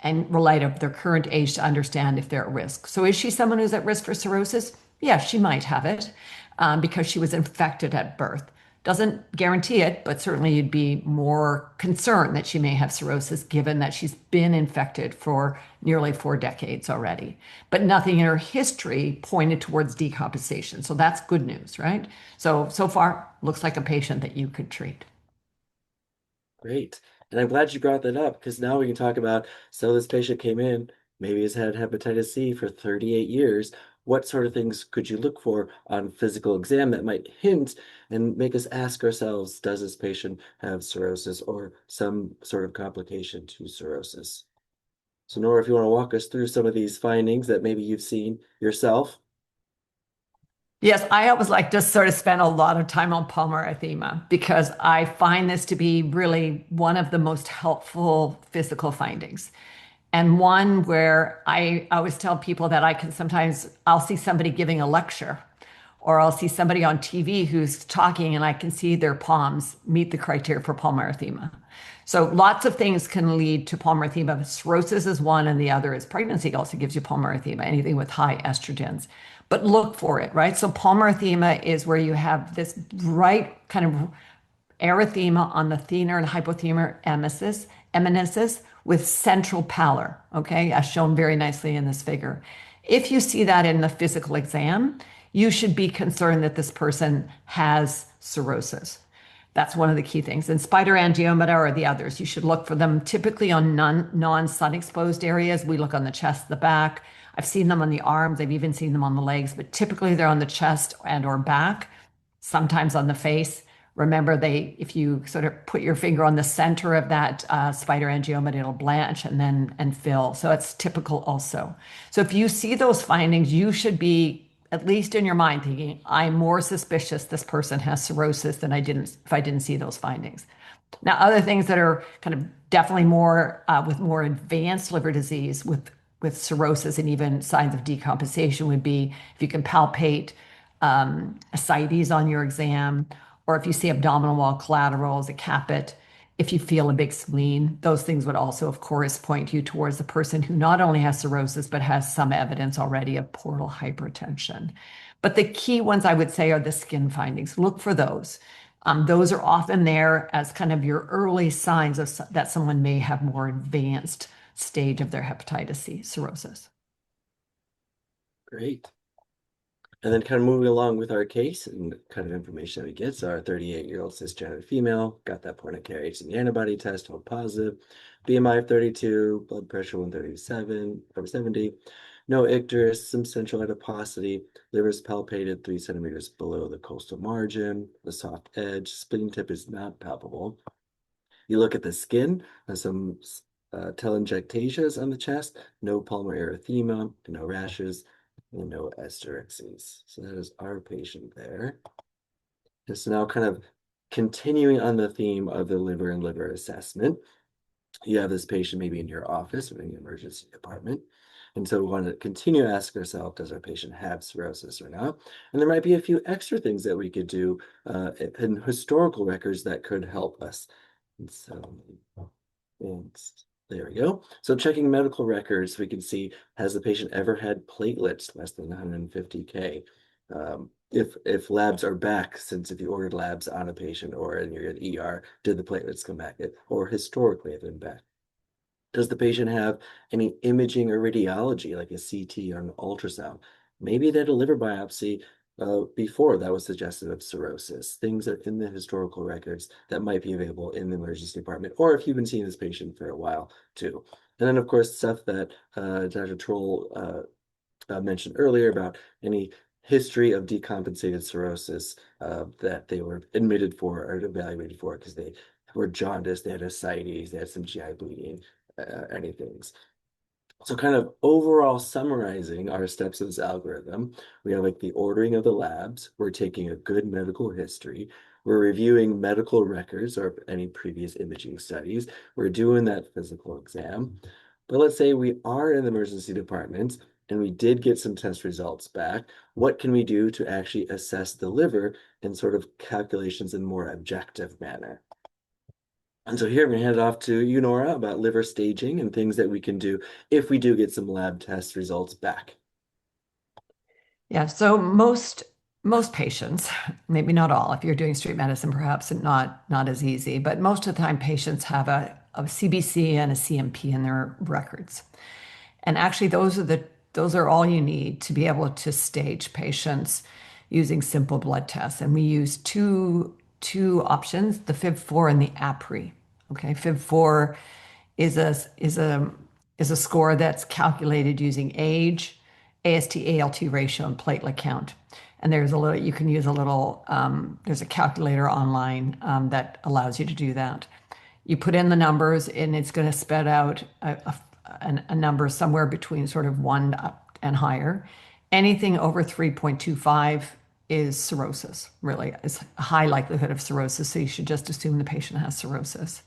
and relate of their current age to understand if they're at risk. So is she someone who's at risk for cirrhosis? Yeah, she might have it because she was infected at birth. Doesn't guarantee it, but certainly you'd be more concerned that she may have cirrhosis given that she's been infected for nearly 4 decades already. But nothing in her history pointed towards decompensation. So that's good news, right? So far, looks like a patient that you could treat. Great. And I'm glad you brought that up because now we can talk about, so this patient came in, maybe has had hepatitis C for 38 years. What sort of things could you look for on physical exam that might hint and make us ask ourselves, does this patient have cirrhosis or some sort of complication to cirrhosis? So Nora, if you want to walk us through some of these findings that maybe you've seen yourself. Yes, I always like to sort of spend a lot of time on pulmonary edema because I find this to be really one of the most helpful physical findings. And one where I always tell people that I'll see somebody giving a lecture or I'll see somebody on TV who's talking and I can see their palms meet the criteria for pulmonary edema. So lots of things can lead to pulmonary edema. Cirrhosis is one and the other is pregnancy also gives you pulmonary edema, anything with high estrogens. But look for it, right? So pulmonary edema is where you have this bright kind of erythema on the thenar and hypothermic eminences with central pallor, okay, as shown very nicely in this figure. If you see that in the physical exam, you should be concerned that this person has cirrhosis. That's one of the key things. And spider angiomata are the others. You should look for them typically on non-sun exposed areas. We look on the chest, the back. I've seen them on the arms. I've even seen them on the legs, but typically they're on the chest and or back, sometimes on the face. Remember, if you sort of put your finger on the center of that spider angioma, it'll blanch and fill. So it's typical also. So if you see those findings, you should be at least in your mind thinking, I'm more suspicious this person has cirrhosis than if I didn't see those findings. Now, other things that are kind of definitely more with more advanced liver disease with cirrhosis and even signs of decompensation would be if you can palpate ascites on your exam, or if you see abdominal wall collaterals, a caput, if you feel a big spleen, those things would also, of course, point you towards the person who not only has cirrhosis, but has some evidence already of portal hypertension. But the key ones I would say are the skin findings. Look for those. Those are often there as kind of your early signs of that someone may have more advanced stage of their hepatitis C cirrhosis. Great. And then kind of moving along with our case and kind of information that we get. So our 38-year-old cisgender female got that point of care HCV antibody test, held positive, BMI of 32, blood pressure 137 over 70, no icterus, some central adiposity, livers palpated 3 centimeters below the costal margin, the soft edge, spleen tip is not palpable. You look at the skin, some telangiectasias on the chest, no pulmonary erythema, no rashes, and no hysterectomies. So that is our patient there. And so now kind of continuing on the theme of the liver and liver assessment, you have this patient maybe in your office or in the emergency department. And so we want to continue to ask ourselves, does our patient have cirrhosis or not? And there might be a few extra things that we could do in historical records that could help us. And so, and there we go. So checking medical records, we can see, has the patient ever had platelets less than 150K? If labs are back, since if you ordered labs on a patient or in your ER, did the platelets come back? Or historically have been back? Does the patient have any imaging or radiology, like a CT or an ultrasound? Maybe they had a liver biopsy before that was suggestive of cirrhosis. Things are in the historical records that might be available in the emergency department, or if you've been seeing this patient for a while too. And then, of course, stuff that Dr. Terrault mentioned earlier about any history of decompensated cirrhosis that they were admitted for or evaluated for because they were jaundiced, they had ascites, they had some GI bleeding, anything. So kind of overall summarizing our steps of this algorithm, we have like the ordering of the labs, we're taking a good medical history, we're reviewing medical records or any previous imaging studies, we're doing that physical exam. But let's say we are in the emergency department and we did get some test results back. What can we do to actually assess the liver in sort of calculations in more objective manner? And so here I'm going to hand it off to you, Nora, about liver staging and things that we can do if we do get some lab test results back. Yeah, so most patients, maybe not all, if you're doing street medicine, perhaps not as easy, but most of the time patients have a CBC and a CMP in their records. And actually those are all you need to be able to stage patients using simple blood tests. And we use two options, the FIB4 and the APRI. Okay, FIB4 is a score that's calculated using age, AST/ALT ratio, and platelet count. And you can use there's a calculator online that allows you to do that. You put in the numbers and it's going to spit out a number somewhere between sort of 1 up and higher. Anything over 3.25 is cirrhosis, really. It's a high likelihood of cirrhosis, so you should just assume the patient has cirrhosis.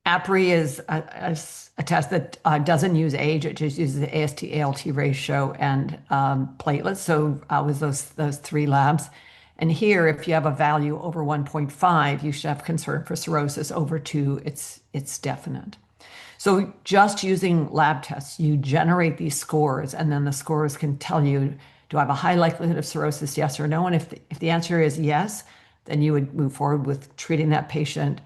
APRI is a test that doesn't use age, it just uses the AST/ALT ratio and platelets. So with those 3 labs. And here, if you have a value over 1.5, you should have concern for cirrhosis. Over 2, it's definite. So just using lab tests, you generate these scores, and then the scores can tell you, do I have a high likelihood of cirrhosis, yes or no? And if the answer is yes, then you would move forward with treating that patient,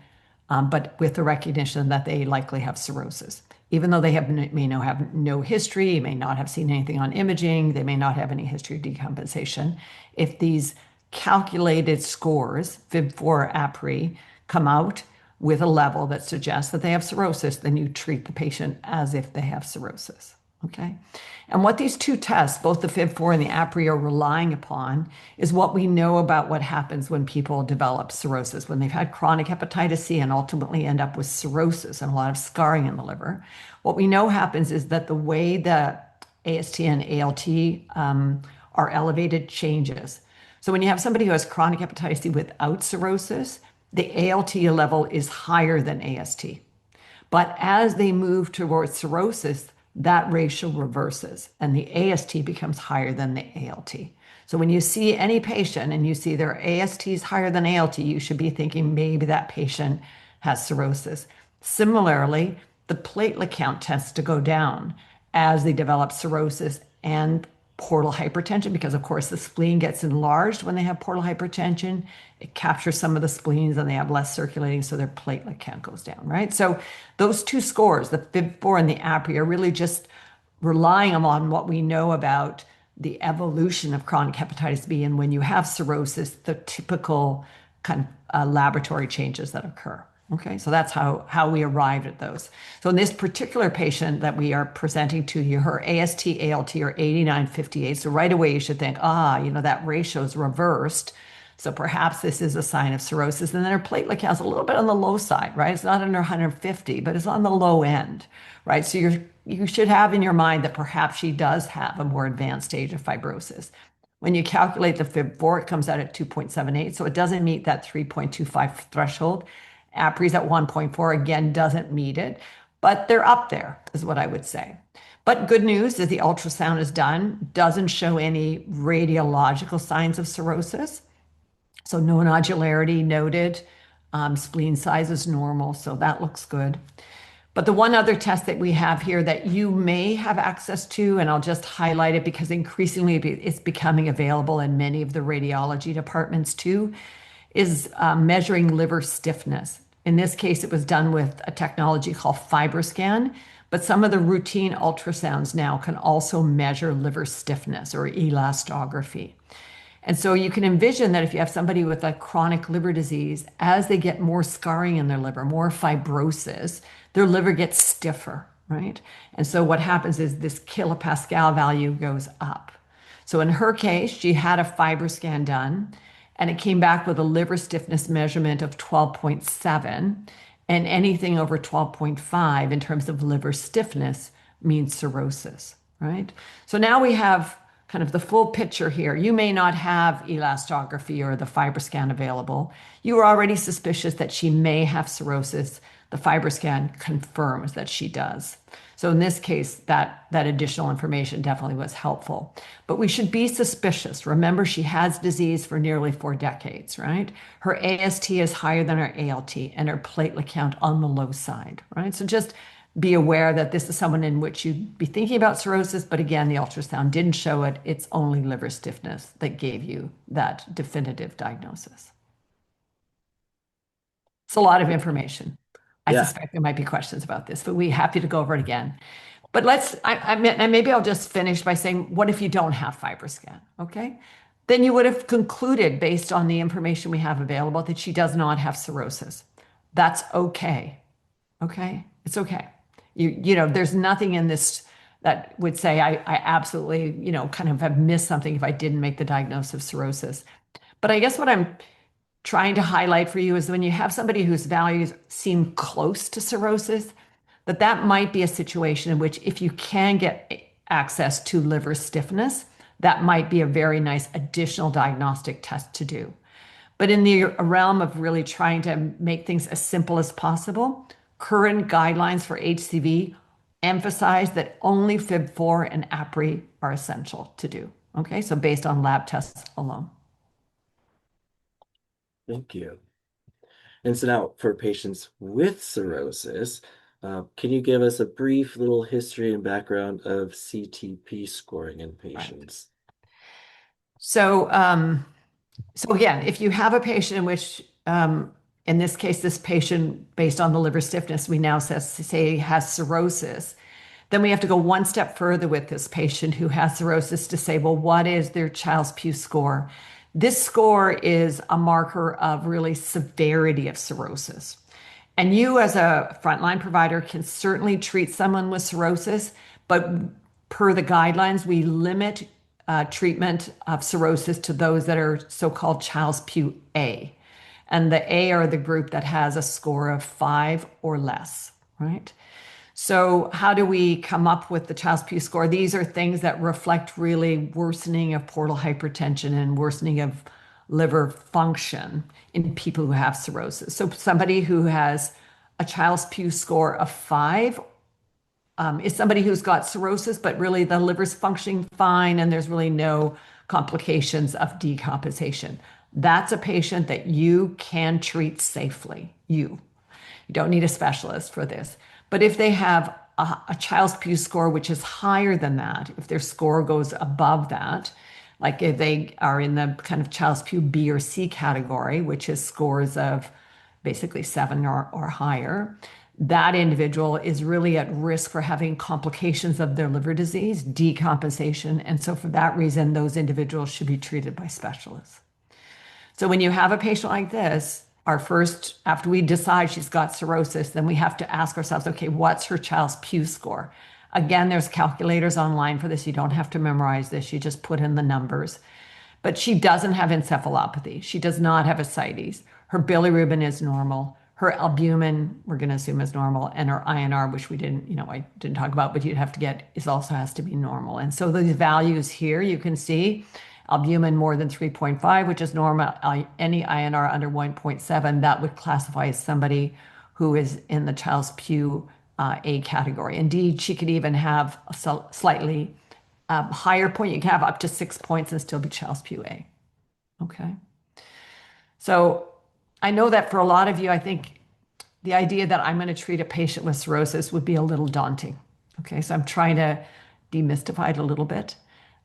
but with the recognition that they likely have cirrhosis. Even though they may not have no history, may not have seen anything on imaging, they may not have any history of decompensation. If these calculated scores, FIB4, APRI, come out with a level that suggests that they have cirrhosis, then you treat the patient as if they have cirrhosis, okay? And what these 2 tests, both the FIB4 and the APRI, are relying upon is what we know about what happens when people develop cirrhosis, when they've had chronic hepatitis C and ultimately end up with cirrhosis and a lot of scarring in the liver. What we know happens is that the way that AST and ALT are elevated changes. So when you have somebody who has chronic hepatitis C without cirrhosis, the ALT level is higher than AST. But as they move towards cirrhosis, that ratio reverses and the AST becomes higher than the ALT. So when you see any patient and you see their AST is higher than ALT, you should be thinking maybe that patient has cirrhosis. Similarly, the platelet count tends to go down as they develop cirrhosis and portal hypertension, because of course the spleen gets enlarged when they have portal hypertension. It captures some of the spleens and they have less circulating, so their platelet count goes down, right? So those two scores, the FIB4 and the APRI, are really just relying on what we know about the evolution of chronic hepatitis B, and when you have cirrhosis, the typical kind of laboratory changes that occur. Okay, so that's how we arrived at those. So in this particular patient that we are presenting to you, her AST, ALT are 89-58. So right away you should think, that ratio is reversed. So perhaps this is a sign of cirrhosis. And then her platelet count is a little bit on the low side, right? It's not under 150, but it's on the low end, right? So you should have in your mind that perhaps she does have a more advanced stage of fibrosis. When you calculate the FIB4, it comes out at 2.78, so it doesn't meet that 3.25 threshold. APRI's at 1.4, again, doesn't meet it, but they're up there, is what I would say. But good news is the ultrasound is done, doesn't show any radiological signs of cirrhosis. So no nodularity noted, spleen size is normal, so that looks good. But the one other test that we have here that you may have access to, and I'll just highlight it because increasingly it's becoming available in many of the radiology departments too, is measuring liver stiffness. In this case, it was done with a technology called FibroScan, but some of the routine ultrasounds now can also measure liver stiffness or elastography. And so you can envision that if you have somebody with a chronic liver disease, as they get more scarring in their liver, more fibrosis, their liver gets stiffer, right? And so what happens is this kilopascal value goes up. So in her case, she had a FibroScan done, and it came back with a liver stiffness measurement of 12.7, and anything over 12.5 in terms of liver stiffness means cirrhosis, right? So now we have kind of the full picture here. You may not have elastography or the FibroScan available. You are already suspicious that she may have cirrhosis. The FibroScan confirms that she does. So in this case, that additional information definitely was helpful. But we should be suspicious. Remember, she has disease for nearly 4 decades, right? Her AST is higher than her ALT and her platelet count on the low side, right? So just be aware that this is someone in which you'd be thinking about cirrhosis, but again, the ultrasound didn't show it. It's only liver stiffness that gave you that definitive diagnosis. It's a lot of information. I suspect there might be questions about this, but we're happy to go over it again. But maybe I'll just finish by saying, what if you don't have FibroScan? Okay. Then you would have concluded based on the information we have available that she does not have cirrhosis. That's okay. Okay. It's okay. There's nothing in this that would say I absolutely, kind of have missed something if I didn't make the diagnosis of cirrhosis. But I guess what I'm trying to highlight for you is when you have somebody whose values seem close to cirrhosis, that might be a situation in which if you can get access to liver stiffness, that might be a very nice additional diagnostic test to do. But in the realm of really trying to make things as simple as possible, current guidelines for HCV emphasize that only FIB4 and APRI are essential to do. Okay, so based on lab tests alone. Thank you. And so now for patients with cirrhosis, can you give us a brief little history and background of CTP scoring in patients? Right. So again, if you have a patient in which, in this case, this patient, based on the liver stiffness, we now say has cirrhosis, then we have to go one step further with this patient who has cirrhosis to say, well, what is their Child-Pugh score? This score is a marker of really severity of cirrhosis. And you as a frontline provider can certainly treat someone with cirrhosis, but per the guidelines, we limit treatment of cirrhosis to those that are so-called Child-Pugh A. And the A are the group that has a score of 5 or less, right? So how do we come up with the Child-Pugh score? These are things that reflect really worsening of portal hypertension and worsening of liver function in people who have cirrhosis. So somebody who has a Child-Pugh score of 5 is somebody who's got cirrhosis, but really the liver's functioning fine and there's really no complications of decompensation. That's a patient that you can treat safely. You don't need a specialist for this. But if they have a Child-Pugh score which is higher than that, if their score goes above that, like if they are in the kind of Child-Pugh B or C category, which is scores of basically 7 or higher, that individual is really at risk for having complications of their liver disease, decompensation. And so for that reason, those individuals should be treated by specialists. So when you have a patient like this, our first, after we decide she's got cirrhosis, then we have to ask ourselves, okay, what's her Child-Pugh score? Again, there's calculators online for this. You don't have to memorize this. You just put in the numbers. But she doesn't have encephalopathy. She does not have ascites. Her bilirubin is normal. Her albumin, we're going to assume is normal. And her INR, which we didn't, I didn't talk about, but you'd have to get, is also has to be normal. And so these values here, you can see albumin more than 3.5, which is normal. Any INR under 1.7, that would classify as somebody who is in the Child-Pugh A category. Indeed, she could even have a slightly higher point. You can have up to 6 points and still be Child-Pugh A. Okay. So I know that for a lot of you, I think the idea that I'm going to treat a patient with cirrhosis would be a little daunting. Okay. So I'm trying to demystify it a little bit.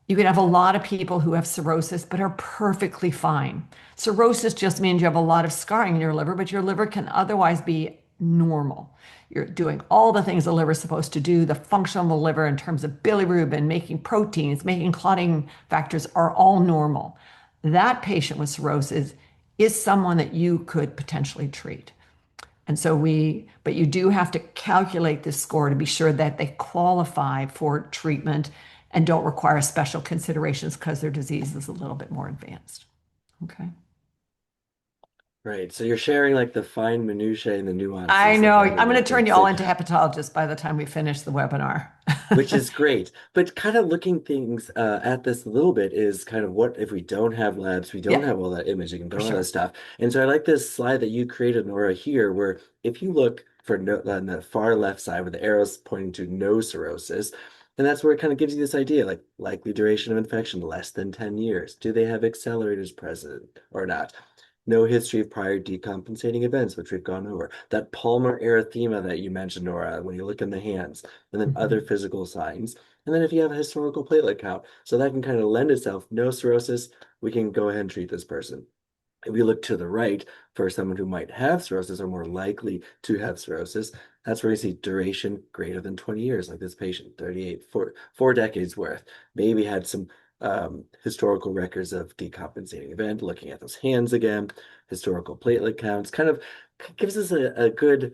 You can have a lot of people who have cirrhosis but are perfectly fine. Cirrhosis just means you have a lot of scarring in your liver, but your liver can otherwise be normal. You're doing all the things the liver is supposed to do. The function of the liver in terms of bilirubin, making proteins, making clotting factors are all normal. That patient with cirrhosis is someone that you could potentially treat. And so but you do have to calculate this score to be sure that they qualify for treatment and don't require special considerations because their disease is a little bit more advanced. Okay. Right. So you're sharing like the fine minutiae and the nuances. I of know. how they I'm going to look turn and you all say- into hepatologists by the time we finish the webinar. which is great. But kind of looking things at this a little bit is kind of what if we don't have labs, we don't Yeah, have all that imaging, and don't have sure. that stuff. And so I like this slide that you created, Nora, here, where if you look for no, on the far left side where the arrow's pointing to no cirrhosis, and that's where it kind of gives you this idea, like likely duration of infection, less than 10 years. Do they have accelerators present or not? No history of prior decompensating events, which we've gone over. That palmar erythema that you mentioned, Nora, when you look in the hands, and then other physical signs. And then if you have a historical platelet count, so that can kind of lend itself, no cirrhosis, we can go ahead and treat this person. If we look to the right for someone who might have cirrhosis or more likely to have cirrhosis, that's where you see duration greater than 20 years, like this patient, 38, four decades worth, maybe had some historical records of decompensating event, looking at those hands again, historical platelet counts, kind of gives us a good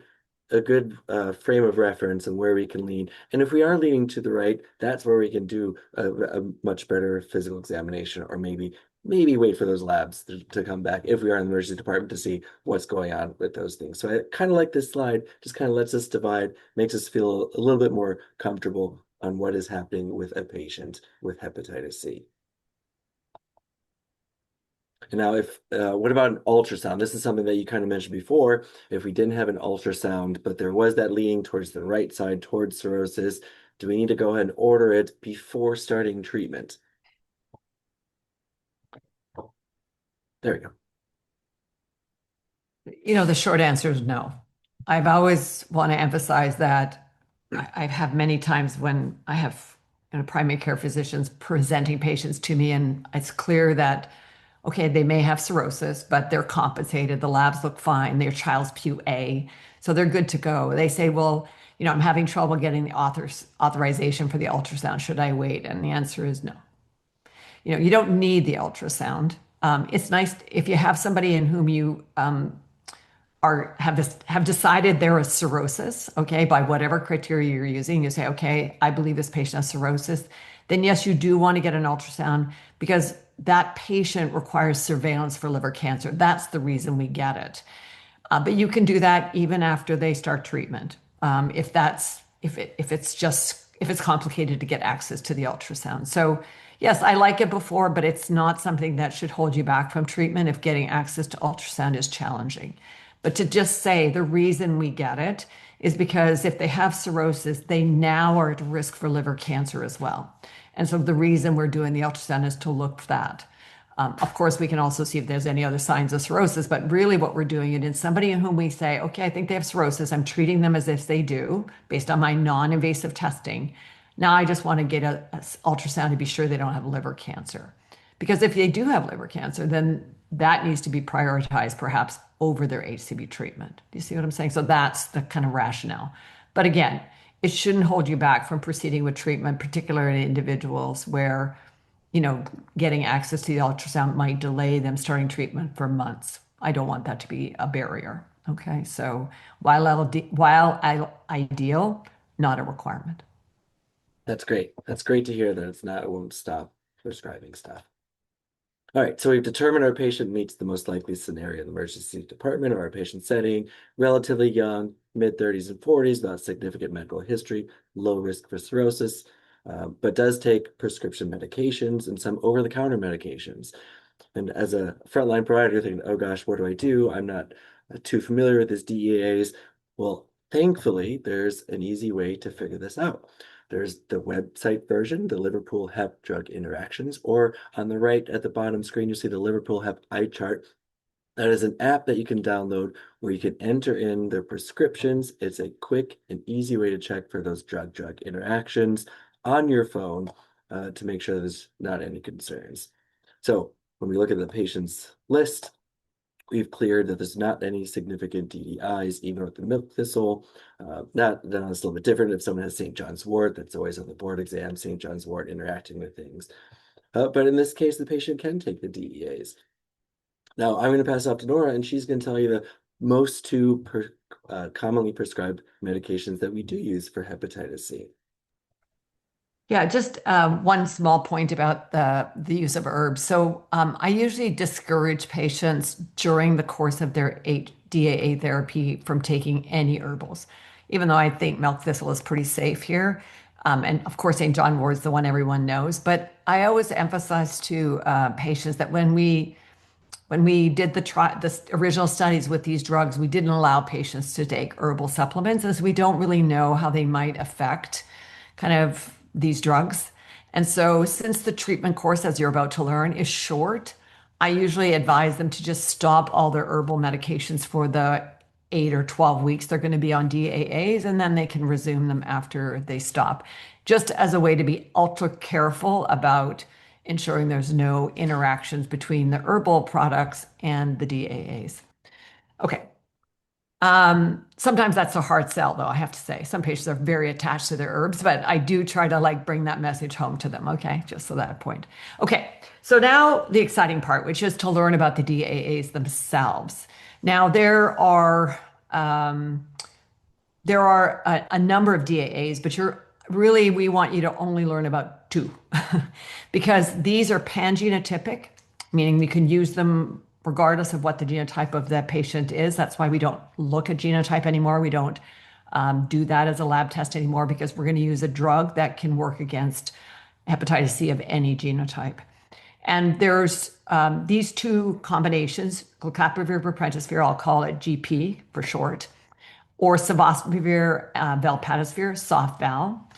frame of reference and where we can lean. And if we are leaning to the right, that's where we can do a much better physical examination, or maybe wait for those labs to come back if we are in the emergency department to see what's going on with those things. So I kind of like this slide, just kind of lets us divide, makes us feel a little bit more comfortable on what is happening with a patient with hepatitis C. And now what about an ultrasound? This is something that you kind of mentioned before. If we didn't have an ultrasound, but there was that leaning towards the right side, towards cirrhosis, do we need to go ahead and order it before starting treatment? There we go. The short answer is no. I've always want to emphasize that I've had many times when I have primary care physicians presenting patients to me, and it's clear that, okay, they may have cirrhosis, but they're compensated. The labs look fine. They're Child-Pugh A, so they're good to go. They say, well, I'm having trouble getting the authorization for the ultrasound. Should I wait? And the answer is no. You don't need the ultrasound. It's nice if you have somebody in whom you have decided there is cirrhosis, okay, by whatever criteria you're using. You say, okay, I believe this patient has cirrhosis. Then yes, you do want to get an ultrasound because that patient requires surveillance for liver cancer. That's the reason we get it. But you can do that even after they start treatment. If it's complicated to get access to the ultrasound. So yes, I like it before, but it's not something that should hold you back from treatment if getting access to ultrasound is challenging. But to just say the reason we get it is because if they have cirrhosis, they now are at risk for liver cancer as well. And so the reason we're doing the ultrasound is to look for that. Of course, we can also see if there's any other signs of cirrhosis, but really what we're doing it in somebody in whom we say, okay, I think they have cirrhosis. I'm treating them as if they do based on my non-invasive testing. Now I just want to get a ultrasound to be sure they don't have liver cancer. Because if they do have liver cancer, then that needs to be prioritized perhaps over their HCV treatment. Do you see what I'm saying? So that's the kind of rationale. But again, it shouldn't hold you back from proceeding with treatment, particularly in individuals where, getting access to the ultrasound might delay them starting treatment for months. I don't want that to be a barrier. Okay, so while ideal, not a requirement. That's great. That's great to hear that it won't stop prescribing stuff. All right, so we've determined our patient meets the most likely scenario in the emergency department or our patient setting, relatively young, mid-30s and 40s, without significant medical history, low risk for cirrhosis, but does take prescription medications and some over-the-counter medications. And as a frontline provider thinking, oh gosh, what do I do? I'm not too familiar with this DEAs. Well, thankfully, there's an easy way to figure this out. There's the website version, the Liverpool Hep Drug Interactions, or on the right at the bottom screen, you see the Liverpool Hep eye chart. That is an app that you can download where you can enter in their prescriptions. It's a quick and easy way to check for those drug-drug interactions on your phone to make sure there's not any concerns. So when we look at the patient's list, we've cleared that there's not any significant DDIs, even with the milk thistle. Then it's a little bit different. If someone has St. John's wort, that's always on the board exam, St. John's wort interacting with things. But in this case, the patient can take the DEAs. Now, I'm going to pass off to Nora, and she's going to tell you the most two commonly prescribed medications that we do use for hepatitis C. Yeah, just one small point about the use of herbs. So I usually discourage patients during the course of their DAA therapy from taking any herbals, even though I think milk thistle is pretty safe here. And of course, St. John wort is the one everyone knows. But I always emphasize to patients that when we did the original studies with these drugs, we didn't allow patients to take herbal supplements as we don't really know how they might affect kind of these drugs. And so since the treatment course, as you're about to learn, is short, I usually advise them to just stop all their herbal medications for the 8 or 12 weeks they're going to be on DAAs, and then they can resume them after they stop, just as a way to be ultra careful about ensuring there's no interactions between the herbal products and the DAAs. Okay. Sometimes that's a hard sell, though, I have to say. Some patients are very attached to their herbs, but I do try to bring that message home to them, okay? Just so that point. Okay, so now the exciting part, which is to learn about the DAAs themselves. Now, there are a number of DAAs, but we want you to only learn about two because these are pangenotypic, meaning we can use them regardless of what the genotype of the patient is. That's why we don't look at genotype anymore. We don't do that as a lab test anymore because we're going to use a drug that can work against hepatitis C of any genotype. And there's these two combinations, glecaprevir, breprentasvir, I'll call it GP for short, or sofosbuvir, velpatasvir, soft-val.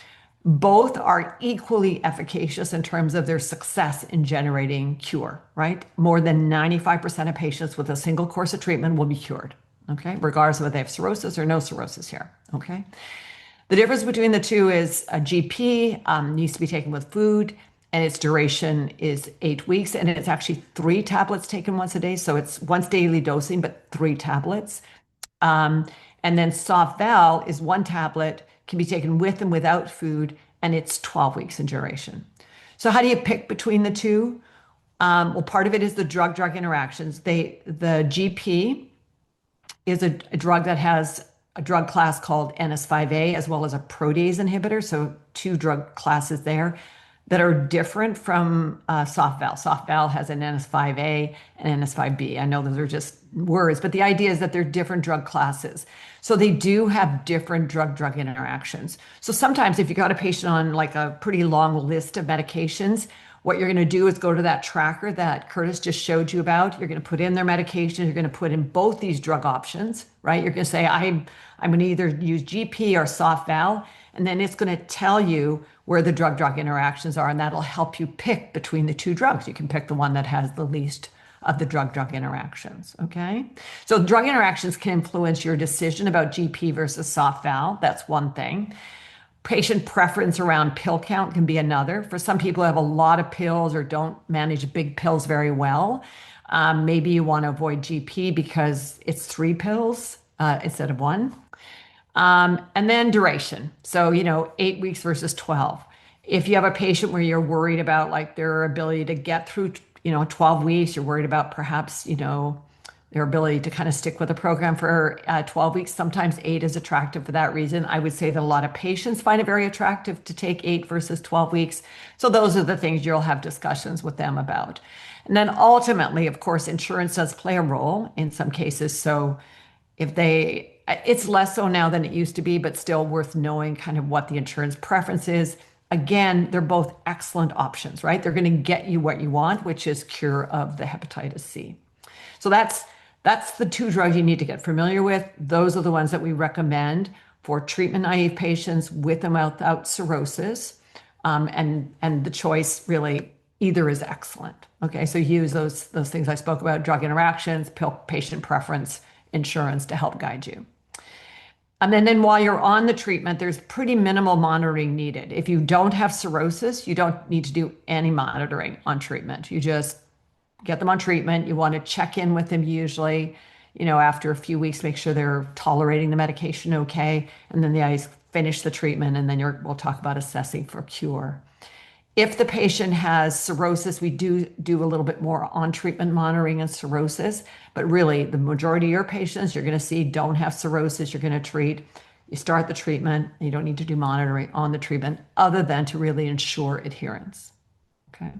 Both are equally efficacious in terms of their success in generating cure, right? More than 95% of patients with a single course of treatment will be cured, okay? Regardless of whether they have cirrhosis or no cirrhosis here, okay? The difference between the two is a GP needs to be taken with food, and its duration is 8 weeks, and it's actually 3 tablets taken once a day. So it's once daily dosing, but 3 tablets. And then soft-val is 1 tablet, can be taken with and without food, and it's 12 weeks in duration. So how do you pick between the two? Well, part of it is the drug-drug interactions. The GP is a drug that has a drug class called NS5A as well as a protease inhibitor. So 2 drug classes there that are different from soft-val. Soft-val has an NS5A and NS5B. I know those are just words, but the idea is that they're different drug classes. So they do have different drug-drug interactions. So sometimes if you got a patient on a pretty long list of medications, What you're going to do is go to that tracker that Curtis just showed you about. You're going to put in their medication. You're going to put in both these drug options, right? You're going to say, I'm going to either use GP or soft val. And then it's going to tell you where the drug-drug interactions are. And that'll help you pick between the two drugs. You can pick the one that has the least of the drug-drug interactions, okay? So drug interactions can influence your decision about GP versus soft val. That's one thing. Patient preference around pill count can be another. For some people who have a lot of pills or don't manage big pills very well, maybe you want to avoid GP because it's 3 pills instead of 1. And then duration. So, 8 weeks versus 12. If you have a patient where you're worried about like their ability to get through, 12 weeks, you're worried about perhaps, their ability to kind of stick with the program for 12 weeks. Sometimes 8 is attractive for that reason. I would say that a lot of patients find it very attractive to take 8 versus 12 weeks. So those are the things you'll have discussions with them about. And then ultimately, of course, insurance does play a role in some cases. So it's less so now than it used to be, but still worth knowing kind of what the insurance preference is. Again, they're both excellent options, right? They're going to get you what you want, which is cure of the hepatitis C. So that's the 2 drugs you need to get familiar with. Those are the ones that we recommend for treatment-naive patients with and without cirrhosis. And the choice really either is excellent. Okay, so use those things I spoke about, drug interactions, patient preference, insurance to help guide you. And then while you're on the treatment, there's pretty minimal monitoring needed. If you don't have cirrhosis, you don't need to do any monitoring on treatment. You just get them on treatment. You want to check in with them usually, after a few weeks, make sure they're tolerating the medication okay. And then they finish the treatment, and then we'll talk about assessing for cure. If the patient has cirrhosis, we do a little bit more on treatment monitoring and cirrhosis, but really the majority of your patients you're going to see don't have cirrhosis. You're going to treat, you start the treatment, you don't need to do monitoring on the treatment other than to really ensure adherence. Okay.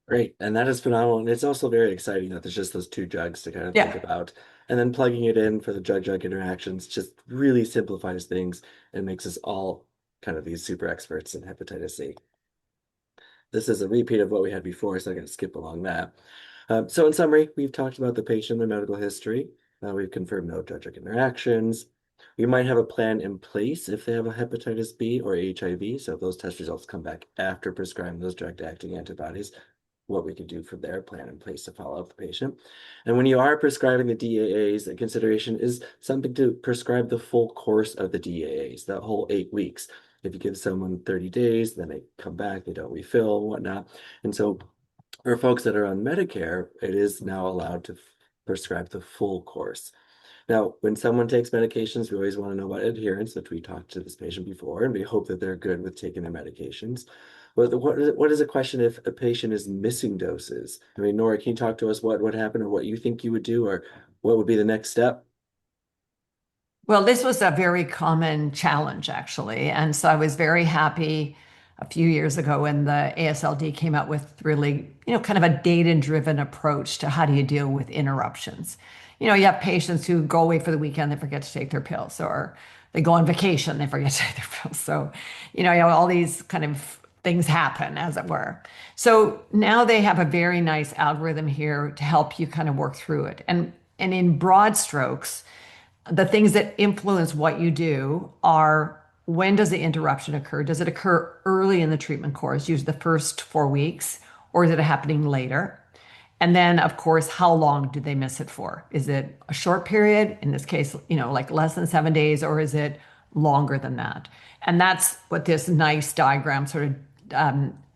Great. And that is phenomenal. And it's also very exciting that there's just those 2 drugs to kind of Yeah. think about. And then plugging it in for the drug-drug interactions just really simplifies things and makes us all kind of these super experts in hepatitis C. This is a repeat of what we had before, so I'm going to skip along that. So in summary, we've talked about the patient, their medical history. We've confirmed no drug-drug interactions. We might have a plan in place if they have a hepatitis B or HIV. So if those test results come back after prescribing those direct-acting antibodies, what we could do for their plan in place to follow up the patient. And when you are prescribing the DAAs, the consideration is something to prescribe the full course of the DAAs, that whole 8 weeks. If you give someone 30 days, then they come back, they don't refill and whatnot. And so for folks that are on Medicare, it is now allowed to prescribe the full course. Now, when someone takes medications, we always want to know about adherence, which we talked to this patient before, and we hope that they're good with taking their medications. But what is a question if a patient is missing doses? I mean, Nora, can you talk to us what happened or what you think you would do or what would be the next step? Well, this was a very common challenge, actually. And so I was very happy a few years ago when the AASLD came out with really, kind of a data-driven approach to how do you deal with interruptions. You have patients who go away for the weekend, they forget to take their pills, or they go on vacation, they forget to take their pills. So, all these kind of things happen, as it were. So now they have a very nice algorithm here to help you kind of work through it. And in broad strokes, the things that influence what you do are, when does the interruption occur? Does it occur early in the treatment course, usually the first 4 weeks, or is it happening later? And then, of course, how long do they miss it for? Is it a short period, in this case, like less than 7 days, or is it longer than that? And that's what this nice diagram sort of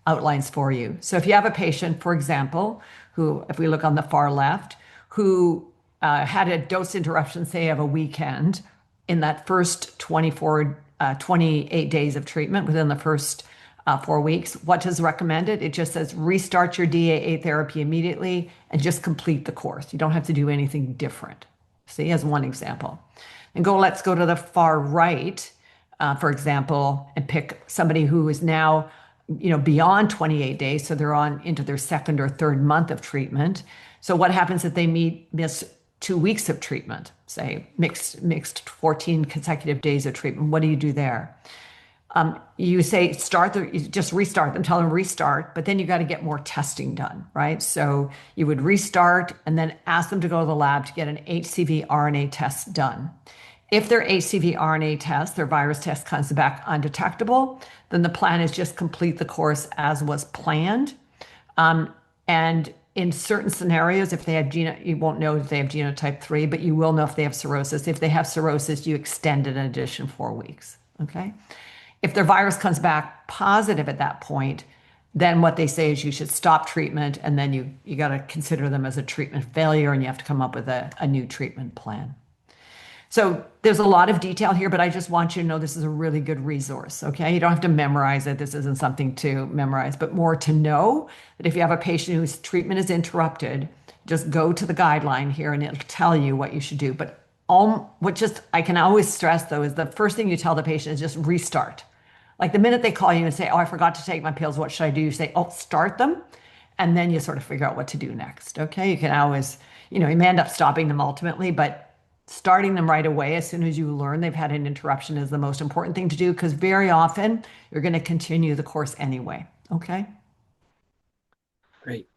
outlines for you. So if you have a patient, for example, who, if we look on the far left, who had a dose interruption, say, of a weekend in that first 28 days of treatment within the first 4 weeks, what is recommended? It just says restart your DAA therapy immediately and just complete the course. You don't have to do anything different. See, as one example. And let's go to the far right, for example, and pick somebody who is now, beyond 28 days. So they're on into their 2nd or 3rd month of treatment. So what happens if they miss 2 weeks of treatment, say mixed 14 consecutive days of treatment? What do you do there? You say you just restart them, tell them restart, but then you got to get more testing done, right? So you would restart and then ask them to go to the lab to get an HCV RNA test done. If their HCV RNA test, their virus test comes back undetectable, then the plan is just complete the course as was planned. And in certain scenarios, if they have you won't know if they have genotype 3, but you will know if they have cirrhosis. If they have cirrhosis, you extend it an additional 4 weeks. Okay. If their virus comes back positive at that point, then what they say is you should stop treatment, and then you got to consider them as a treatment failure, and you have to come up with a new treatment plan. So there's a lot of detail here, but I just want you to know this is a really good resource, okay? You don't have to memorize it. This isn't something to memorize, but more to know that if you have a patient whose treatment is interrupted, just go to the guideline here and it'll tell you what you should do. But I can always stress though is the first thing you tell the patient is just restart. Like the minute they call you and say, oh, I forgot to take my pills, what should I do? You say, oh, start them. And then you sort of figure out what to do next, okay? You can always, you may end up stopping them ultimately, but starting them right away as soon as you learn they've had an interruption is the most important thing to do because very often you're going to continue the course anyway. Okay. Great.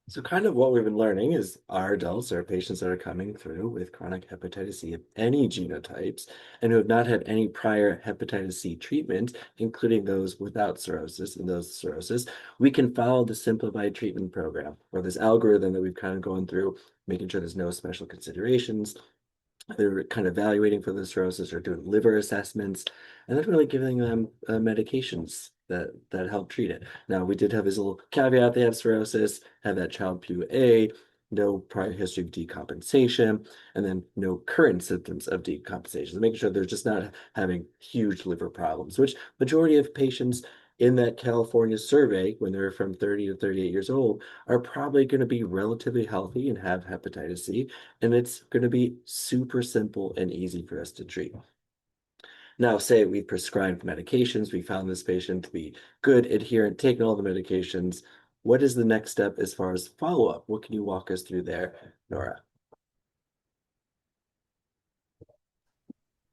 So kind of what we've been learning is our adults or patients that are coming through with chronic hepatitis C of any genotypes and who have not had any prior hepatitis C treatment, including those without cirrhosis and those with cirrhosis, we can follow the simplified treatment program or this algorithm that we've kind of gone through, making sure there's no special considerations. They're kind of evaluating for the cirrhosis or doing liver assessments, and then really giving them medications that help treat it. Now, we did have this little caveat: they have cirrhosis, have that Child-Pugh A, no prior history of decompensation, and then no current symptoms of decompensation. So making sure they're just not having huge liver problems, which majority of patients in that California survey, when they're from 30 to 38 years old, are probably going to be relatively healthy and have hepatitis C, and it's going to be super simple and easy for us to treat. Now, say we prescribed medications, we found this patient to be good, adherent, taking all the medications. What is the next step as far as follow-up? What can you walk us through there, Nora?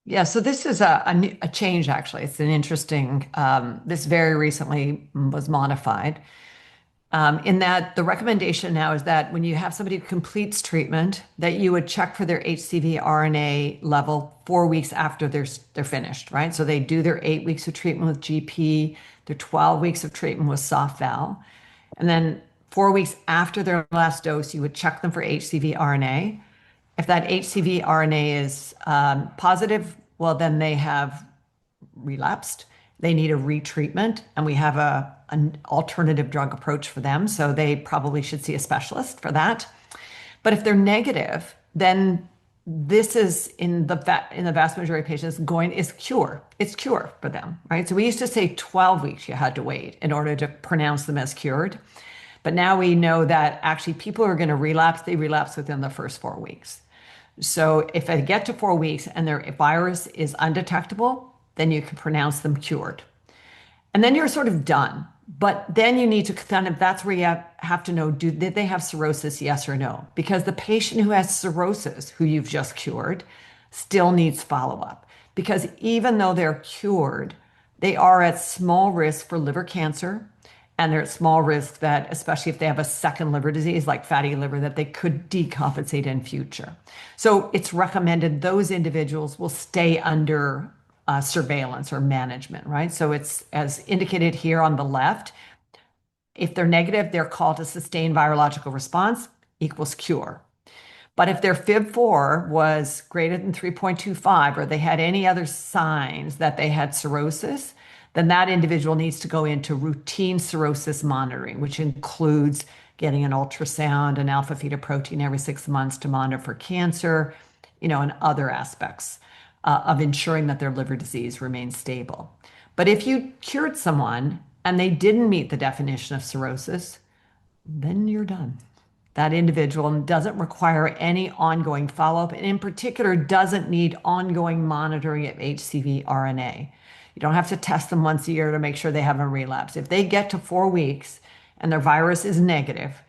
Yeah, so this is a change, actually. It's an interesting, this very recently was modified in that the recommendation now is that when you have somebody who completes treatment, that you would check for their HCV RNA level 4 weeks after they're finished, right? So they do their 8 weeks of treatment with GP, their 12 weeks of treatment with soft val, and then 4 weeks after their last dose, you would check them for HCV RNA. If that HCV RNA is positive, well, then they have relapsed. They need a retreatment, and we have an alternative drug approach for them. So they probably should see a specialist for that. But if they're negative, then this is in the vast majority of patients is cure. It's cure for them, right? So we used to say 12 weeks you had to wait in order to pronounce them as cured. But now we know that actually people who are going to relapse, they relapse within the first 4 weeks. So if they get to 4 weeks and their virus is undetectable, then you can pronounce them cured. And then you're sort of done. But then you need to kind of, that's where you have to know, did they have cirrhosis, yes or no? Because the patient who has cirrhosis, who you've just cured, still needs follow-up. Because even though they're cured, they are at small risk for liver cancer, and they're at small risk that, especially if they have a second liver disease like fatty liver, that they could decompensate in future. So it's recommended those individuals will stay under surveillance or management, right? So it's as indicated here on the left. If they're negative, they're called a sustained virological response equals cure. But if their FIB4 was greater than 3.25 or they had any other signs that they had cirrhosis, then that individual needs to go into routine cirrhosis monitoring, which includes getting an ultrasound and alpha fetoprotein every 6 months to monitor for cancer, and other aspects of ensuring that their liver disease remains stable. But if you cured someone and they didn't meet the definition of cirrhosis, then you're done. That individual doesn't require any ongoing follow-up, and in particular doesn't need ongoing monitoring of HCV RNA. You don't have to test them once a year to make sure they haven't relapsed. If they get to 4 weeks and their virus is negative,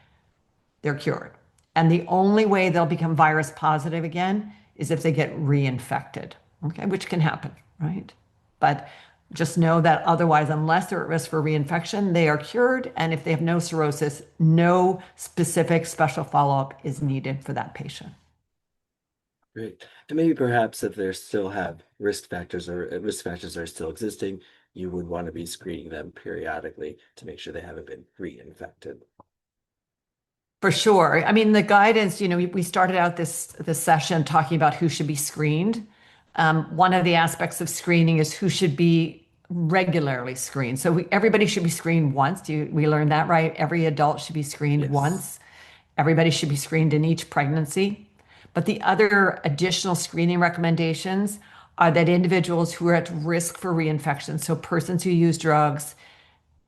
they're cured. And the only way they'll become virus positive again is if they get reinfected, okay, which can happen, right? But Just know that otherwise, unless they're at risk for reinfection, they are cured. And if they have no cirrhosis, no specific special follow-up is needed for that patient. Great. And maybe perhaps if they still have risk factors or risk factors are still existing, you would want to be screening them periodically to make sure they haven't been reinfected. For sure. I mean, the guidance, we started out this session talking about who should be screened. One of the aspects of screening is who should be regularly screened. So everybody should be screened once. We learned that, right? Every adult should be screened Yes. once. Everybody should be screened in each pregnancy. But the other additional screening recommendations are that individuals who are at risk for reinfection, so persons who use drugs,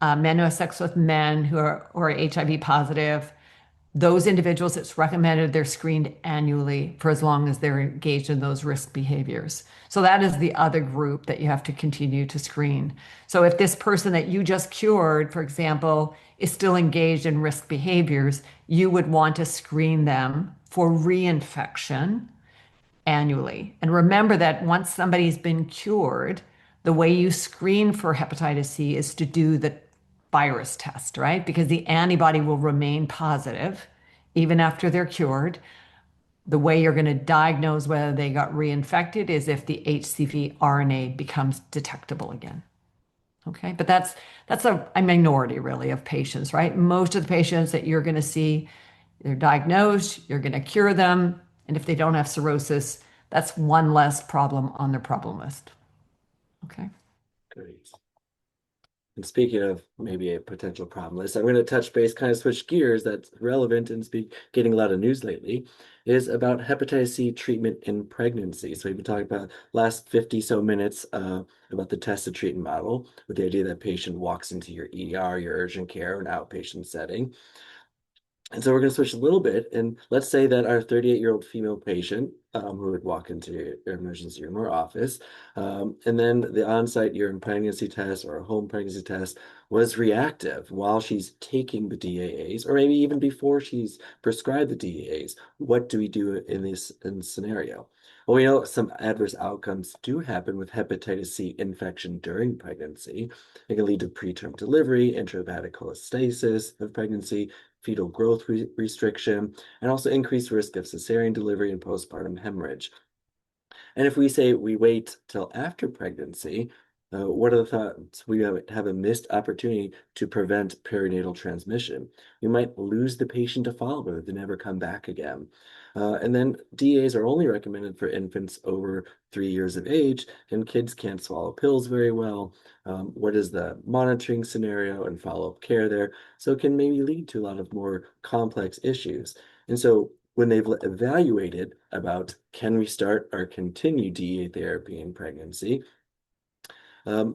men who have sex with men who are HIV positive, those individuals, it's recommended they're screened annually for as long as they're engaged in those risk behaviors. So that is the other group that you have to continue to screen. So if this person that you just cured, for example, is still engaged in risk behaviors, you would want to screen them for reinfection annually. And remember that once somebody's been cured, the way you screen for hepatitis C is to do the virus test, right? Because the antibody will remain positive even after they're cured. The way you're going to diagnose whether they got reinfected is if the HCV RNA becomes detectable again. Okay, but that's a minority really of patients, right? Most of the patients that you're going to see, they're diagnosed, you're going to cure them, and if they don't have cirrhosis, that's one less problem on their problem list. Okay. Great. And speaking of maybe a potential problem list, I'm going to touch base, kind of switch gears that's relevant and getting a lot of news lately, is about hepatitis C treatment in pregnancy. So we've been talking about last 50 so minutes about the test to treatment model with the idea that patient walks into your ER, your urgent care, an outpatient setting. And so we're going to switch a little bit, and let's say that our 38-year-old female patient who would walk into your emergency room or office, and then the on-site urine pregnancy test or a home pregnancy test was reactive while she's taking the DAAs, or maybe even before she's prescribed the DAAs. What do we do in this scenario? Well, we know some adverse outcomes do happen with hepatitis C infection during pregnancy. It can lead to preterm delivery, intrahepatic cholestasis of pregnancy, fetal growth restriction, and also increased risk of cesarean delivery and postpartum hemorrhage. And if we say we wait till after pregnancy, what are the thoughts? We have a missed opportunity to prevent perinatal transmission. We might lose the patient to follow-up. They never come back again. And then DAs are only recommended for infants over 3 years of age, and kids can't swallow pills very well. What is the monitoring scenario and follow-up care there? So it can maybe lead to a lot of more complex issues. And so when they've evaluated about can we start or continue DEA therapy in pregnancy,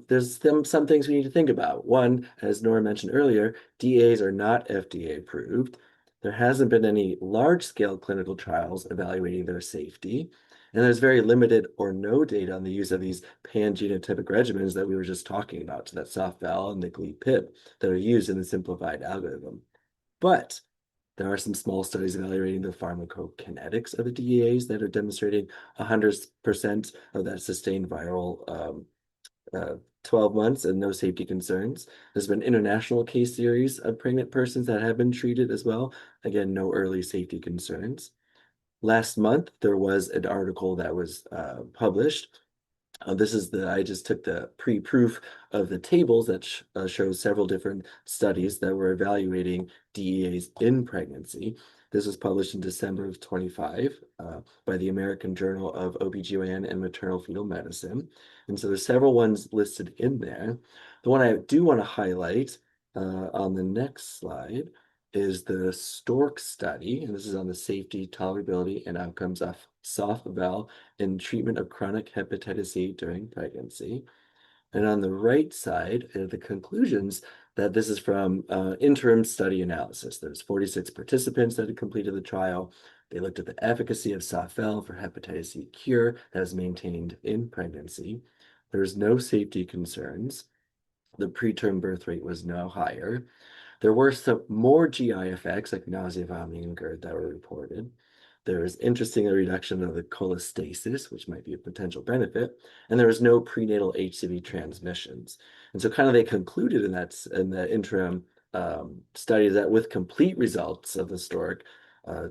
there's some things we need to think about. One, as Nora mentioned earlier, DAs are not FDA approved. There hasn't been any large-scale clinical trials evaluating their safety, and there's very limited or no data on the use of these pan-genotypic regimens that we were just talking about, so that soft-val and the GLP-PIP that are used in the simplified algorithm. But there are some small studies evaluating the pharmacokinetics of the DEAs that are demonstrating 100% of that sustained viral 12 months and no safety concerns. There's been international case series of pregnant persons that have been treated as well. Again, no early safety concerns. Last month, there was an article that was published. I just took the pre-proof of the tables that shows several different studies that were evaluating DEAs in pregnancy. This was published in December of 25 by the American Journal of OBGYN and Maternal Fetal Medicine. And so there's several ones listed in there. The one I do want to highlight on the next slide is the STORK study, and this is on the safety, tolerability, and outcomes of soft-val in treatment of chronic hepatitis C during pregnancy. And on the right side are the conclusions that this is from interim study analysis. There's 46 participants that had completed the trial. They looked at the efficacy of soft-val for hepatitis C cure that is maintained in pregnancy. There's no safety concerns. The preterm birth rate was no higher. There were some more GI effects like nausea, vomiting, and GERD that were reported. There was interesting reduction of the cholestasis, which might be a potential benefit, and there was no prenatal HCV transmissions. And so kind of they concluded in the interim study that with complete results of the STORC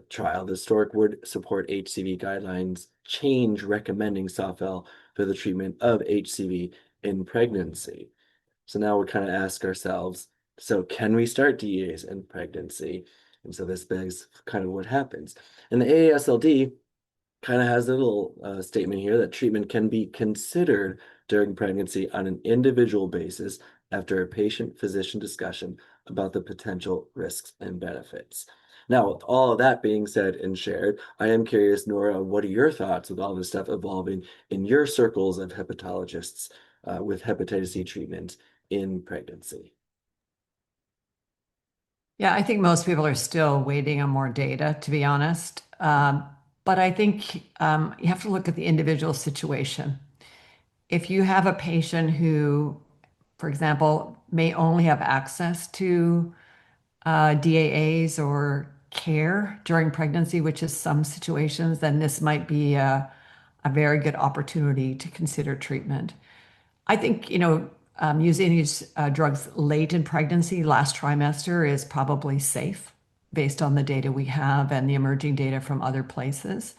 trial, the STORC would support HCV guidelines change recommending Sofel for the treatment of HCV in pregnancy. So now we kind of ask ourselves, so can we start DEAs in pregnancy? And so this begs kind of what happens. And the AASLD kind of has a little statement here that treatment can be considered during pregnancy on an individual basis after a patient-physician discussion about the potential risks and benefits. Now, with all of that being said and shared, I am curious, Nora, what are your thoughts with all this stuff evolving in your circles of hepatologists with hepatitis C treatment in pregnancy? Yeah, I think most people are still waiting on more data, to be honest. But I think you have to look at the individual situation. If you have a patient who, for example, may only have access to DAAs or care during pregnancy, which is some situations, then this might be a very good opportunity to consider treatment. I think, using these drugs late in pregnancy, last trimester, is probably safe based on the data we have and the emerging data from other places.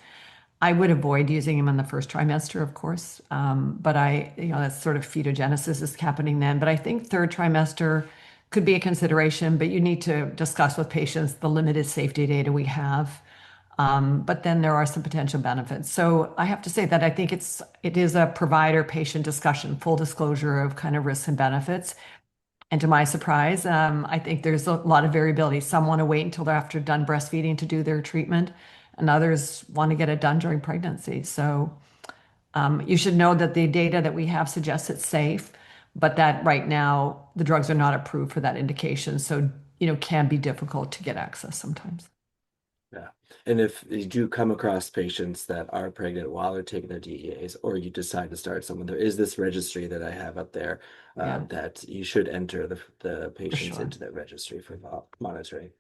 I would avoid using them in the first trimester, of course, but that's sort of fetogenesis is happening then. But I think third trimester could be a consideration, but you need to discuss with patients the limited safety data we have. But then there are some potential benefits. So I have to say that I think it is a provider-patient discussion, full disclosure of kind of risks and benefits. And to my surprise, I think there's a lot of variability. Some want to wait until they're after done breastfeeding to do their treatment, and others want to get it done during pregnancy. So you should know that the data that we have suggests it's safe, but that right now the drugs are not approved for that indication. So, can be difficult to get access sometimes. Yeah. And if you do come across patients that are pregnant while they're taking their DEAs, or you decide to start someone, there is this registry that I have up there Yeah, that you should enter the for patients sure. into that registry for monitoring.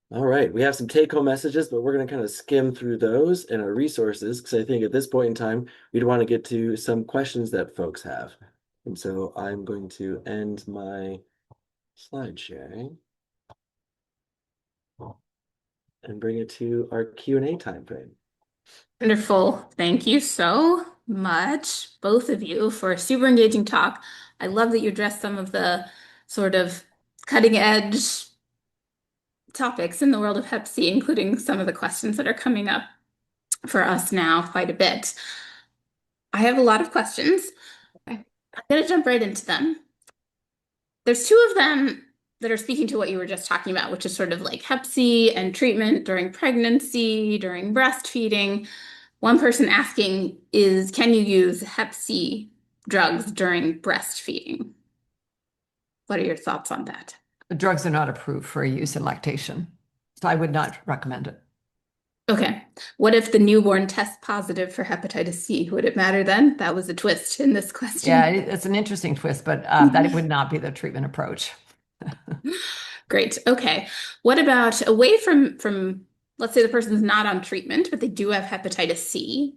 All right, we have some take-home messages, but we're going to kind of skim through those and our resources because I think at this point in time, we'd want to get to some questions that folks have. And so I'm going to end my slide sharing and bring it to our Q&A time frame. Wonderful. Thank you so much, both of you, for a super engaging talk. I love that you addressed some of the sort of cutting edge topics in the world of Hep C, including some of the questions that are coming up for us now quite a bit. I have a lot of questions. I'm going to jump right into them. There's two of them that are speaking to what you were just talking about, which is sort of like Hep C and treatment during pregnancy, during breastfeeding. One person asking is, can you use Hep C drugs during breastfeeding? What are your thoughts on that? The drugs are not approved for use in lactation, so I would not recommend it. Okay. What if the newborn tests positive for hepatitis C? Would it matter then? That was a twist in this question. Yeah, it's an interesting twist, but that would not be the treatment approach. Great. Okay. What about away from let's say the person's not on treatment, but they do have hepatitis C?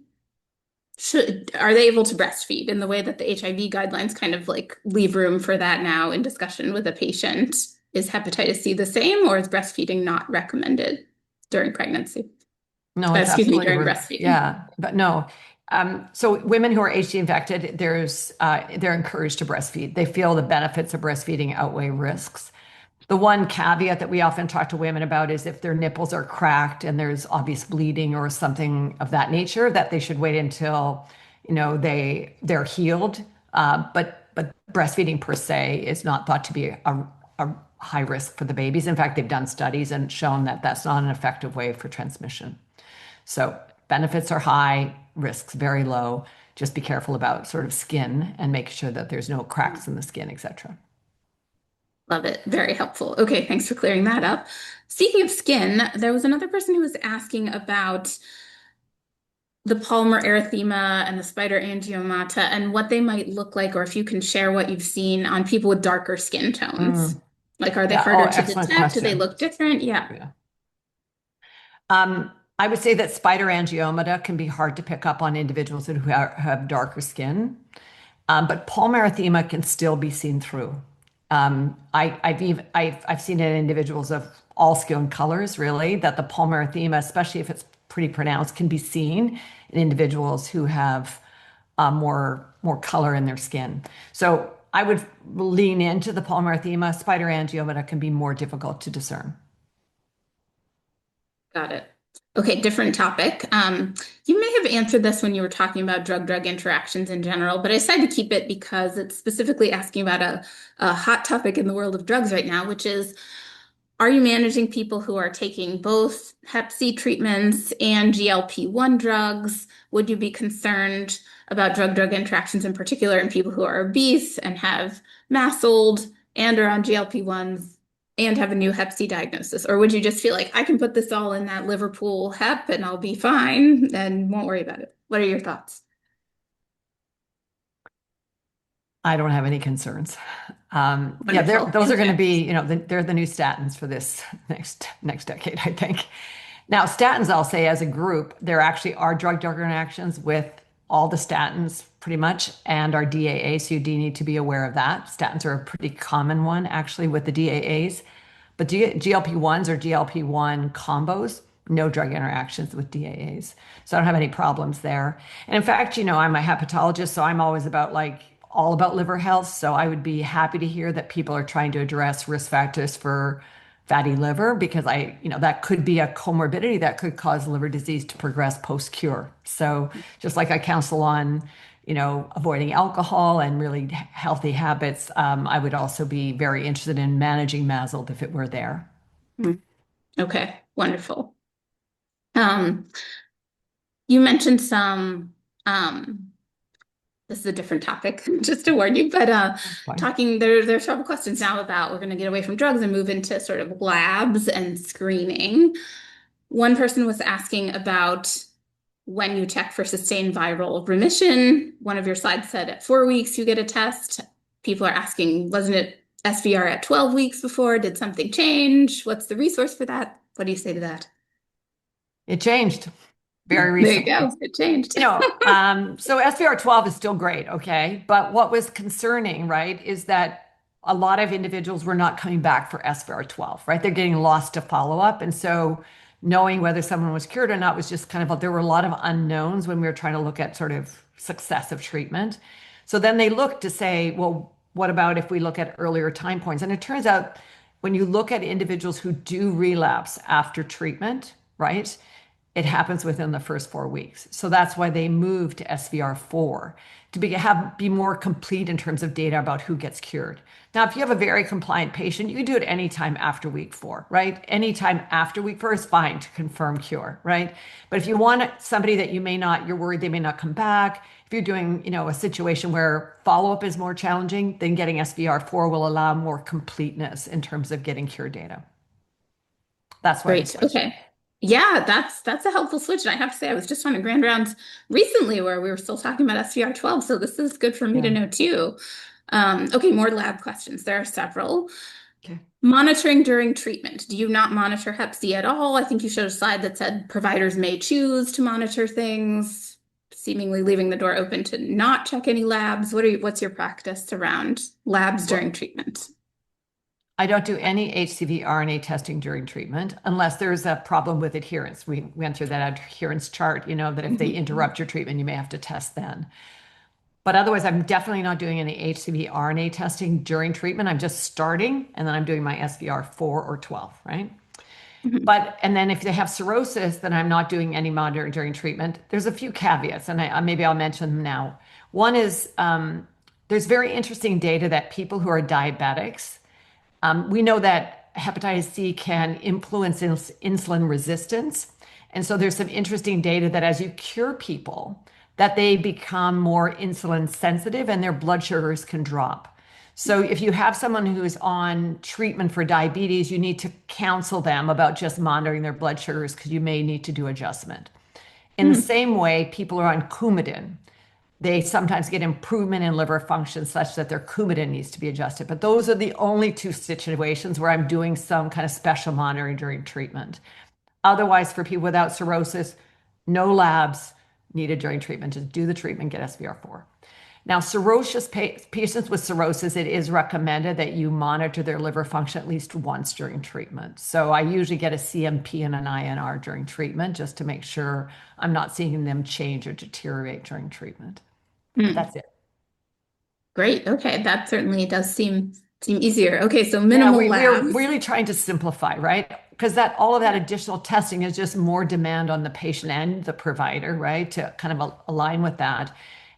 Are they able to breastfeed in the way that the HIV guidelines kind of like leave room for that now in discussion with a patient? Is hepatitis C the same, or is breastfeeding not recommended during pregnancy? No, it's Excuse me, absolutely, during breastfeeding. yeah, but no. So women who are HCV infected, they're encouraged to breastfeed. They feel the benefits of breastfeeding outweigh risks. The one caveat that we often talk to women about is if their nipples are cracked and there's obvious bleeding or something of that nature, that they should wait until, they're healed. But breastfeeding per se is not thought to be a high risk for the babies. In fact, they've done studies and shown that that's not an effective way for transmission. So benefits are high, risks very low. Just be careful about sort of skin and make sure that there's no cracks in the skin, etc. Love it. Very helpful. Okay, thanks for clearing that up. Speaking of skin, there was another person who was asking about the palmar erythema and the spider angiomata and what they might look like, or if you can share what you've seen on people with darker skin tones. Like, are they Yeah. Oh, harder to excellent detect? Do they question. look different? Yeah. Yeah. I would say that spider angiomata can be hard to pick up on individuals who have darker skin, but palmarothema can still be seen through. I've seen it in individuals of all skin colors, really, that the palmarothema, especially if it's pretty pronounced, can be seen in individuals who have more color in their skin. So I would lean into the palmarothema. Spider angiomata can be more difficult to discern. Got it. Okay, different topic. You may have answered this when you were talking about drug-drug interactions in general, but I decided to keep it because it's specifically asking about a hot topic in the world of drugs right now, which is, are you managing people who are taking both Hep C treatments and GLP-1 drugs? Would you be concerned about drug-drug interactions in particular in people who are obese and have MASLD and are on GLP-1s and have a new Hep C diagnosis? Or would you just feel like I can put this all in that Liverpool Hep and I'll be fine and won't worry about it? What are your thoughts? I don't have any concerns. Yeah, Wonderful. those are going to Okay. be, they're the new statins for this next decade, I think. Now, statins, I'll say as a group, there actually are drug-drug interactions with all the statins pretty much and our DAA, so you do need to be aware of that. Statins are a pretty common one actually with the DAAs, but GLP-1s or GLP-1 combos, no drug interactions with DAAs. So I don't have any problems there. And in fact, I'm a hepatologist, so I'm always about all about liver health. So I would be happy to hear that people are trying to address risk factors for fatty liver because that could be a comorbidity that could cause liver disease to progress post-cure. So just like I counsel on, avoiding alcohol and really healthy habits, I would also be very interested in managing MASLD if it were there. Okay, wonderful. Um, you mentioned some this is a different topic, just to warn you, but Fine. there's several questions now about we're going to get away from drugs and move into sort of labs and screening. One person was asking about when you check for sustained viral remission. One of your slides said at 4 weeks you get a test. People are asking, wasn't it SVR at 12 weeks before? Did something change? What's the resource for that? What do you say to that? It changed very There you recently. go. It changed. So SVR 12 is still great, okay? But what was concerning, right, is that a lot of individuals were not coming back for SVR 12, right? They're getting lost to follow up. And so knowing whether someone was cured or not was just kind of, there were a lot of unknowns when we were trying to look at sort of success of treatment. So then they looked to say, well, what about if we look at earlier time points? And it turns out when you look at individuals who do relapse after treatment, right? It happens within the first 4 weeks. So that's why they moved to SVR4 to be more complete in terms of data about who gets cured. Now, if you have a very compliant patient, you can do it anytime after week 4, right? Anytime after week 4 is fine to confirm cure, right? But if you want somebody that you're worried they may not come back, if you're doing, a situation where follow-up is more challenging, then getting SVR4 will allow more completeness in terms of getting cure data. That's why we Great. switched. Okay. Yeah, that's a helpful switch. And I have to say, I was just on a grand rounds recently where we were still talking about SVR 12, so this is good for me to Yeah. know too. Okay, more lab questions. There are several. Okay. Monitoring during treatment. Do you not monitor Hep C at all? I think you showed a slide that said providers may choose to monitor things, seemingly leaving the door open to not check any labs. What's your practice around labs during Well, treatment? I don't do any HCV RNA testing during treatment unless there's a problem with adherence. We went through that adherence chart, that if they interrupt your treatment, you may have to test then. But otherwise, I'm definitely not doing any HCV RNA testing during treatment. I'm just starting and then I'm doing my SVR 4 or 12, right? Mhm. And then if they have cirrhosis, then I'm not doing any monitoring during treatment. There's a few caveats, and maybe I'll mention them now. One is there's very interesting data that people who are diabetics, we know that hepatitis C can influence insulin resistance. And so there's some interesting data that as you cure people, that they become more insulin sensitive and their blood sugars can drop. So if you have someone who is on treatment for diabetes, you need to counsel them about just monitoring their blood sugars because you may need to do adjustment. In the Hmm. same way, people are on Coumadin, they sometimes get improvement in liver function such that their Coumadin needs to be adjusted. But those are the only two situations where I'm doing some kind of special monitoring during treatment. Otherwise, for people without cirrhosis, no labs needed during treatment. Just do the treatment, get SVR4. Now, patients with cirrhosis, it is recommended that you monitor their liver function at least once during treatment. So I usually get a CMP and an INR during treatment just to make sure I'm not seeing them change or deteriorate during treatment. But that's it. Great. Okay. That certainly does seem easier. Okay. So Yeah, minimal we're labs. really trying to simplify, right? Because all of that additional testing is just more demand on the patient and the provider, right? To kind of align with that.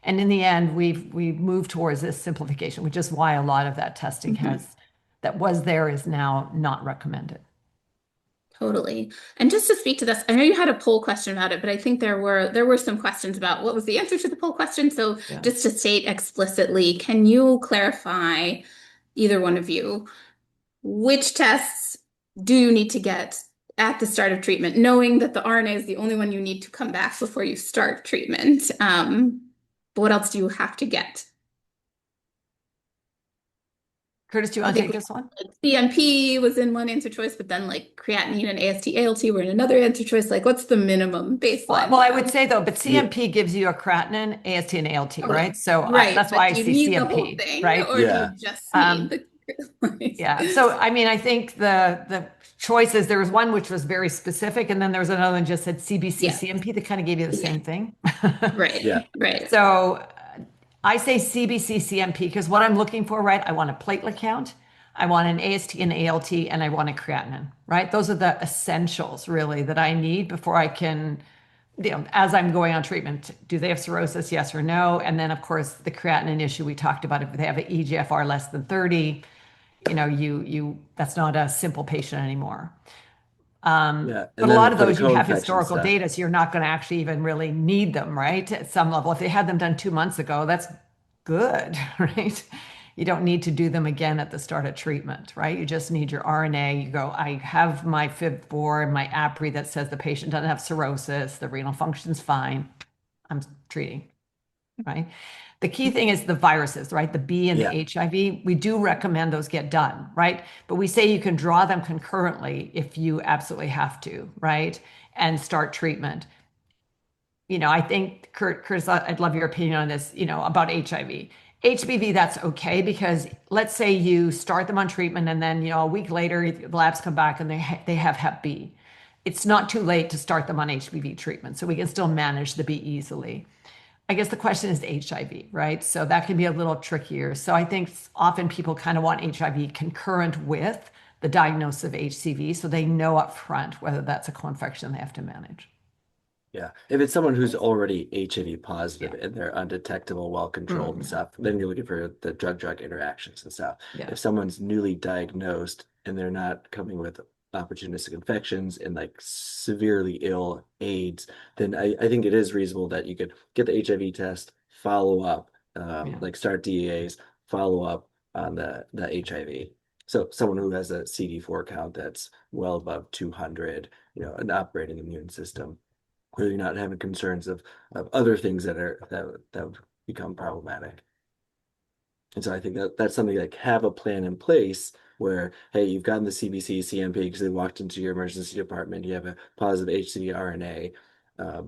And in the end, we've moved towards this simplification, which is why a lot of that testing that was there is now not recommended. Totally. And just to speak to this, I know you had a poll question about it, but I think there were some questions about what was the answer to the poll question. So Yeah. just to state explicitly, can you clarify, either one of you, which tests do you need to get at the start of treatment, knowing that the RNA is the only one you need to come back before you start treatment? But what else do you have to get? Curtis, do you want to take this one? CMP was in one answer choice, but then like creatinine and AST, ALT were in another answer choice. Like, what's the minimum baseline? Well, I would say though, but CMP gives you a creatinine, AST, and ALT, right? So right, that's why I do you see need CMP, the whole thing, right? or do you just need the yeah. So I mean, I think the choices, there was one which was very specific, and then there was another one just said CBC, CMP that kind of gave you the same thing. Right. Yeah. Right. So I say CBC, CMP because what I'm looking for, right? I want a platelet count, I want an AST and ALT, and I want a creatinine, right? Those are the essentials really that I need before I can, as I'm going on treatment, do they have cirrhosis, yes or no? And then of course the creatinine issue we talked about, if they have an eGFR less than 30, that's not a simple patient anymore. Yeah. But a lot of those you have historical data, so you're not going to actually even really need them, right? At some level, if they had them done 2 months ago, that's good, right? You don't need to do them again at the start of treatment, right? You just need your RNA. You go, I have my FIB4 and my APRI that says the patient doesn't have cirrhosis, the renal function's fine. I'm treating, right? The key thing is the viruses, right? The B and the HIV. We do recommend those get done, right? But we say you can draw them concurrently if you absolutely have to, right? And start treatment. I think, Curtis, I'd love your opinion on this, about HIV. HBV, that's okay because let's say you start them on treatment and then, a week later, the labs come back and they have Hep B. It's not too late to start them on HBV treatment, so we can still manage the B easily. I guess the question is HIV, right? So that can be a little trickier. So I think often people kind of want HIV concurrent with the diagnosis of HCV so they know up front whether that's a co-infection they have to manage. Yeah. If it's someone who's already HIV positive and they're undetectable, well controlled and stuff, then you're looking for the drug-drug interactions and stuff. Yeah. If someone's newly diagnosed and they're not coming with opportunistic infections and like severely ill AIDS, then I think it is reasonable that you could get the HIV test, follow up, like start DEAs, follow up on the HIV. So someone who has a CD4 count that's well above 200, an operating immune system, where you're not having concerns of other things that become problematic. And so I think that's something like have a plan in place where, hey, you've gotten the CBC, CMP because they walked into your emergency department, you have a positive HCV RNA,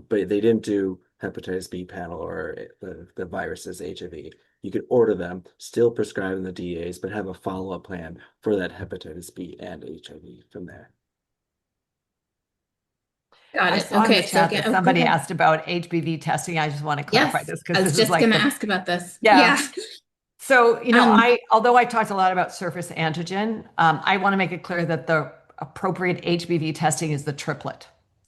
but they didn't do hepatitis B panel or the viruses HIV. You could order them, still prescribe them the DAs, but have a follow-up plan for that hepatitis B and HIV from there. Got I it. saw in Okay. the chat So that somebody asked about HBV testing. I just want to clarify this I because was this is just like going to ask about this. Yeah. So, although I talked a lot about surface antigen, I want to make it clear that the appropriate HBV testing is the triplet.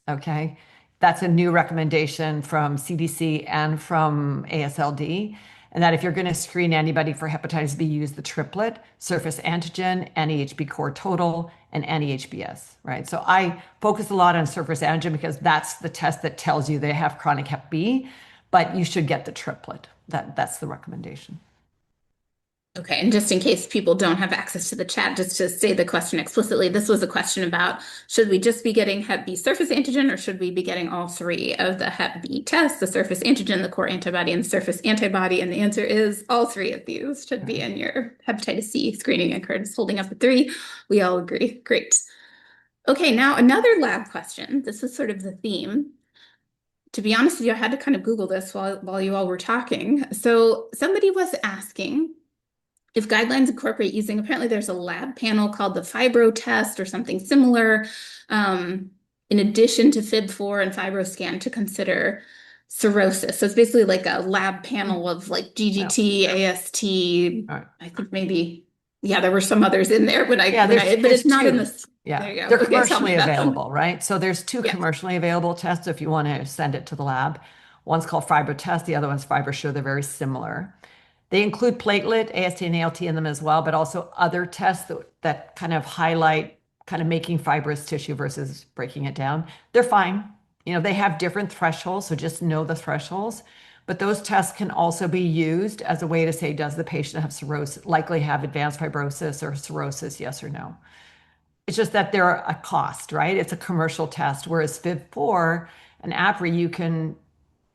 Okay. That's a new recommendation from CDC and from AASLD. And that if you're going to screen anybody for hepatitis B, use the triplet, surface antigen, anti-HB core total, and anti-HBs, right? So I focus a lot on surface antigen because that's the test that tells you they have chronic hep B, but you should get the triplet. That's the recommendation. Okay, and just in case people don't have access to the chat, just to say the question explicitly, this was a question about should we just be getting Hep B surface antigen or should we be getting all three of the Hep B tests, the surface antigen, the core antibody, and the surface antibody? And the answer is all three of these should be in your hepatitis C screening, and Curtis holding up a 3. We all agree. Great. Okay, now another lab question. This is sort of the theme. To be honest with you, I had to kind of Google this while you all were talking. So somebody was asking if guidelines incorporate using, apparently there's a lab panel called the Fibro test or something similar, um, in addition to FIB4 and FibroScan to consider cirrhosis. So it's basically like a lab panel of like GGT, AST. All right. I think maybe, yeah, there were some others in there but there's it's not in two. this. Yeah, There you go. they're Okay, tell me commercially about them. available, right? So there's two Yeah. commercially available tests if you want to send it to the lab. One's called Fibro Test, the other one's FibroSure. They're very similar. They include platelet, AST, and ALT in them as well, but also other tests that kind of highlight kind of making fibrous tissue versus breaking it down. They're fine. They have different thresholds, so just know the thresholds. But those tests can also be used as a way to say, does the patient have cirrhosis, likely have advanced fibrosis or cirrhosis, yes or no? It's just that they're a cost, right? It's a commercial test, whereas FIB4 and APRI, you can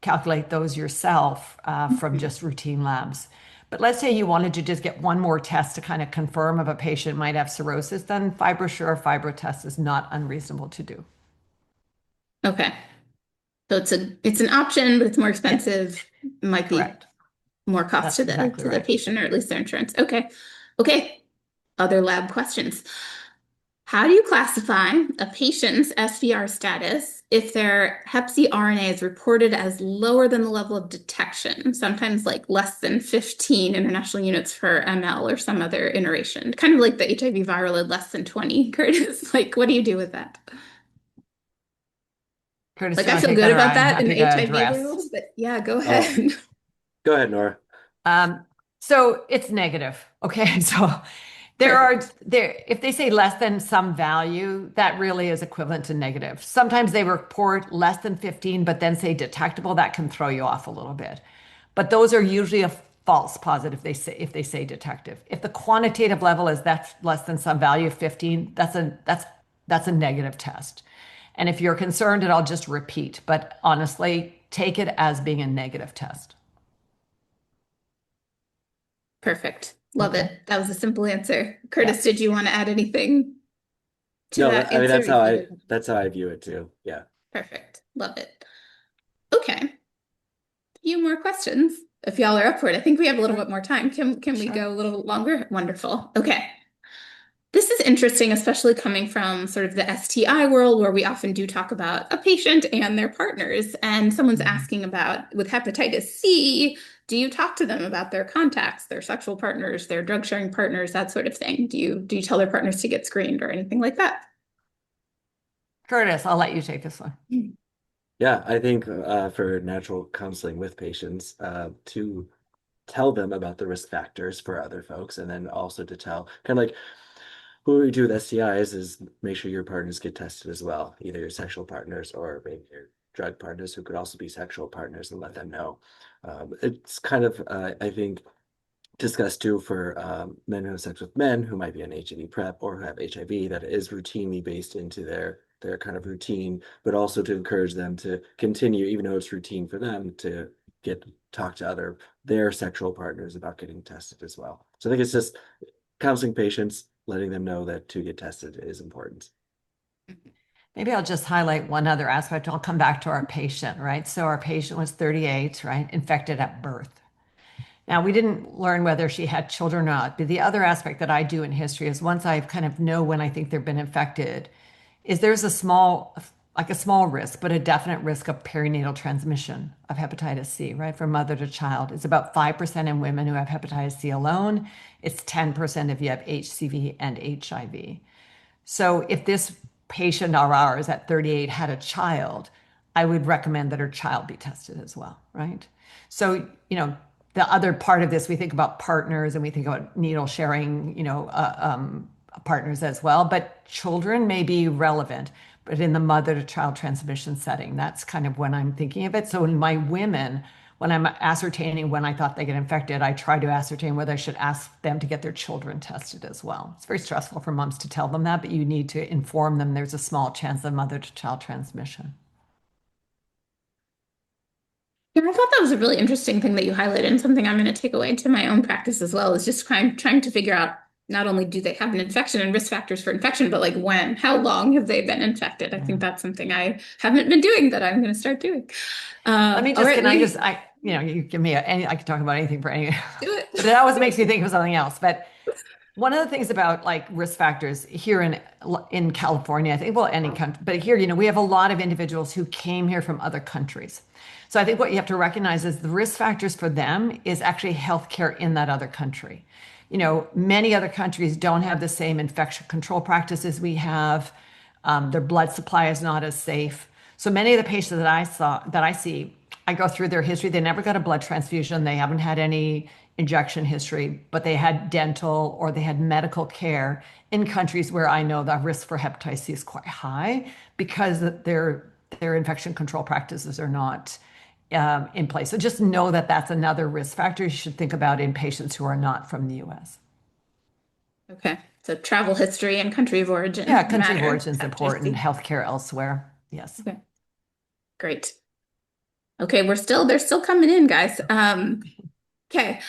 calculate those yourself from just routine labs. But let's say you wanted to just get one more test to kind of confirm if a patient might have cirrhosis, then FibroSure or FibroTest is not unreasonable to do. Okay. So it's an option, but it's more Yeah, expensive. It might be correct. more cost That's to the exactly right. patient or at least their insurance. Okay. Okay. Other lab questions. How do you classify a patient's SVR status if their hep C RNA is reported as lower than the level of detection, sometimes like less than 15 international units per ml or some other iteration, kind of like the HIV viral at less than 20, Curtis? Like, what do you do with that? Curtis, Like, do you I want to feel take good that or about I'm that in happy the to HIV address? world, but yeah, go Oh, ahead. go ahead, Nora. Um, so it's negative. Okay. So Perfect. if they say less than some value, that really is equivalent to negative. Sometimes they report less than 15, but then say detectable, that can throw you off a little bit. But those are usually a false positive if they say detective. If the quantitative level is that's less than some value of 15, that's a negative test. And if you're concerned, and I'll just repeat, but honestly, take it as being a negative test. Perfect. Love Okay. it. That was a simple answer. Yeah. Curtis, did you want to add anything to No, that I mean answer? You did. that's how I view it too. Yeah. Perfect. Love it. Okay. Few more questions if y'all are up for it. I think we have a little Sure. bit more time. Can we Sure. go a little longer? Wonderful. Okay. This is interesting, especially coming from sort of the STI world where we often do talk about a patient and their partners. And someone's Mhm. asking about with hepatitis C, do you talk to them about their contacts, their sexual partners, their drug sharing partners, that sort of thing? Do you tell their partners to get screened or anything like that? Curtis, I'll let you take this one. Yeah, I think for natural counseling with patients, to tell them about the risk factors for other folks, and then also to tell kind of like what we do with STIs is make sure your partners get tested as well, either your sexual partners or maybe your drug partners who could also be sexual partners, and let them know. It's kind of, I think, discussed too for men who have sex with men who might be on HIV PrEP or who have HIV, that is routinely based into their kind of routine, but also to encourage them to continue, even though it's routine for them, to get talk to their sexual partners about getting tested as well. So I think it's just counseling patients, letting them know that to get tested is important. Maybe I'll just highlight one other aspect. I'll come back to our patient, right? So our patient was 38, right? Infected at birth. Now, we didn't learn whether she had children or not, but the other aspect that I do in history is once I kind of know when I think they've been infected, is there's like a small risk, but a definite risk of perinatal transmission of hepatitis C, right? From mother to child. It's about 5% in women who have hepatitis C alone. It's 10% if you have HCV and HIV. So if this patient of ours at 38 had a child, I would recommend that her child be tested as well, right? So, the other part of this, we think about partners and we think about needle sharing, partners as well, but children may be relevant, but in the mother to child transmission setting, that's kind of when I'm thinking of it. So in my women, when I'm ascertaining when I thought they get infected, I try to ascertain whether I should ask them to get their children tested as well. It's very stressful for moms to tell them that, but you need to inform them there's a small chance of mother to child transmission. Yeah, I thought that was a really interesting thing that you highlighted and something I'm going to take away into my own practice as well is just trying to figure out not only do they have an infection and risk factors for infection, but like when, how long have they been infected? I think that's something I haven't been doing that I'm going to start doing. Let me All just, right, can I just, you give me I can talk about anything for any, do it. but it always makes me think of something else. But one of the things about like risk factors here in California, I think, well, any country, but here, we have a lot of individuals who came here from other countries. So I think what you have to recognize is the risk factors for them is actually healthcare in that other country. Many other countries don't have the same infection control practices we have. Their blood supply is not as safe. So many of the patients that I see, I go through their history. They never got a blood transfusion. They haven't had any injection history, but they had dental or they had medical care in countries where I know the risk for hepatitis C is quite high because their infection control practices are not in place. So just know that that's another risk factor you should think about in patients who are not from the US. Okay, so travel history and country of origin Yeah, country of matter. origin is important. Healthcare elsewhere. Yes. Okay, great. Okay, they're still coming in, guys. Okay.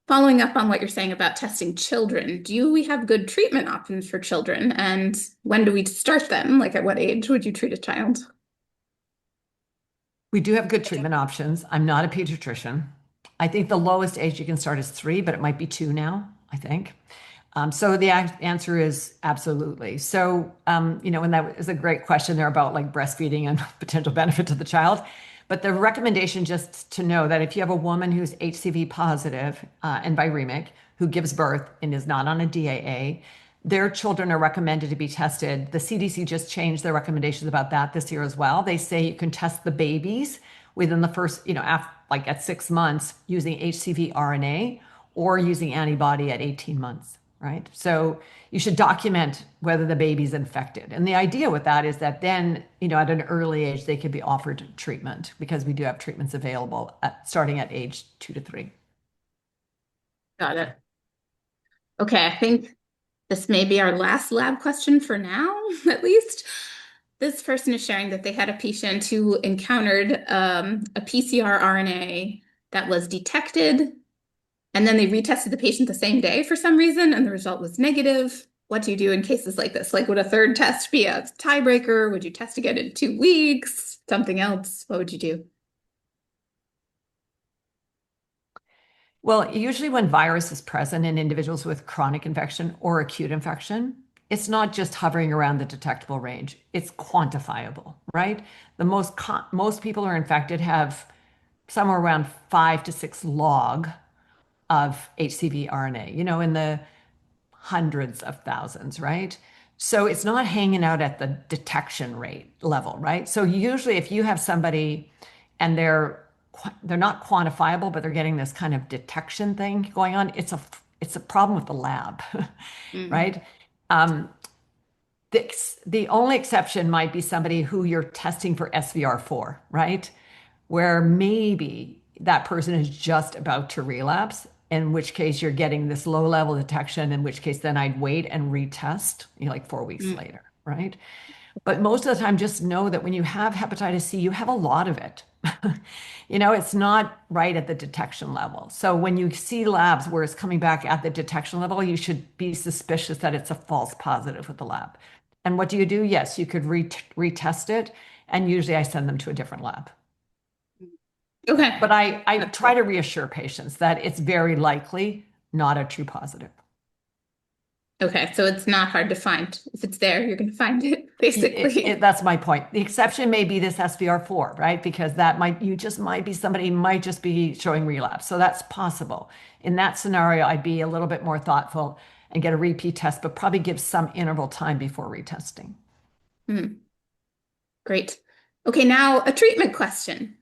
Following up on what you're saying about testing children, do we have good treatment options for children? And when do we start them? Like at what age would you treat a child? We do have good treatment options. I'm not a pediatrician. I think the lowest age you can start is 3, but it might be 2 now, I think. So the answer is absolutely. So, and that is a great question there about like breastfeeding and potential benefit to the child. But the recommendation just to know that if you have a woman who's HCV positive and viremic who gives birth and is not on a DAA, their children are recommended to be tested. The CDC just changed their recommendations about that this year as well. They say you can test the babies within the first, like at 6 months using HCV RNA or using antibody at 18 months. Right? So you should document whether the baby's infected. And the idea with that is that then, at an early age, they could be offered treatment because we do have treatments available starting at age 2 to 3. Got it. Okay, I think this may be our last lab question for now, at least. This person is sharing that they had a patient who encountered a PCR RNA that was detected. And then they retested the patient the same day for some reason, and the result was negative. What do you do in cases like this? Like, would a third test be a tiebreaker? Would you test again in 2 weeks? Something else? What would you do? Well, usually when virus is present in individuals with chronic infection or acute infection, it's not just hovering around the detectable range. It's quantifiable, right? The most people who are infected have somewhere around 5 to 6 log of HCV RNA, in the hundreds of thousands, right? So it's not hanging out at the detection rate level, right? So usually if you have somebody and they're not quantifiable, but they're getting this kind of detection thing going on, it's a problem with the lab, right? The only exception might be somebody who you're testing for SVR4, right? Where maybe that person is just about to relapse, in which case you're getting this low level detection, in which case then I'd wait and retest, like 4 weeks later, right? But most of the time, just know that when you have hepatitis C, you have a lot of it. It's not right at the detection level. So when you see labs where it's coming back at the detection level, you should be suspicious that it's a false positive with the lab. And what do? Yes, you could retest it. And usually I send them to a different lab. Okay. But I try to reassure patients that it's very likely not a true positive. Okay, so it's not hard to find. If it's there, you're going to find it, basically. That's my point. The exception may be this SVR4, right? Because somebody might just be showing relapse. So that's possible. In that scenario, I'd be a little bit more thoughtful and get a repeat test, but probably give some interval time before retesting. Great. Okay, now a treatment question.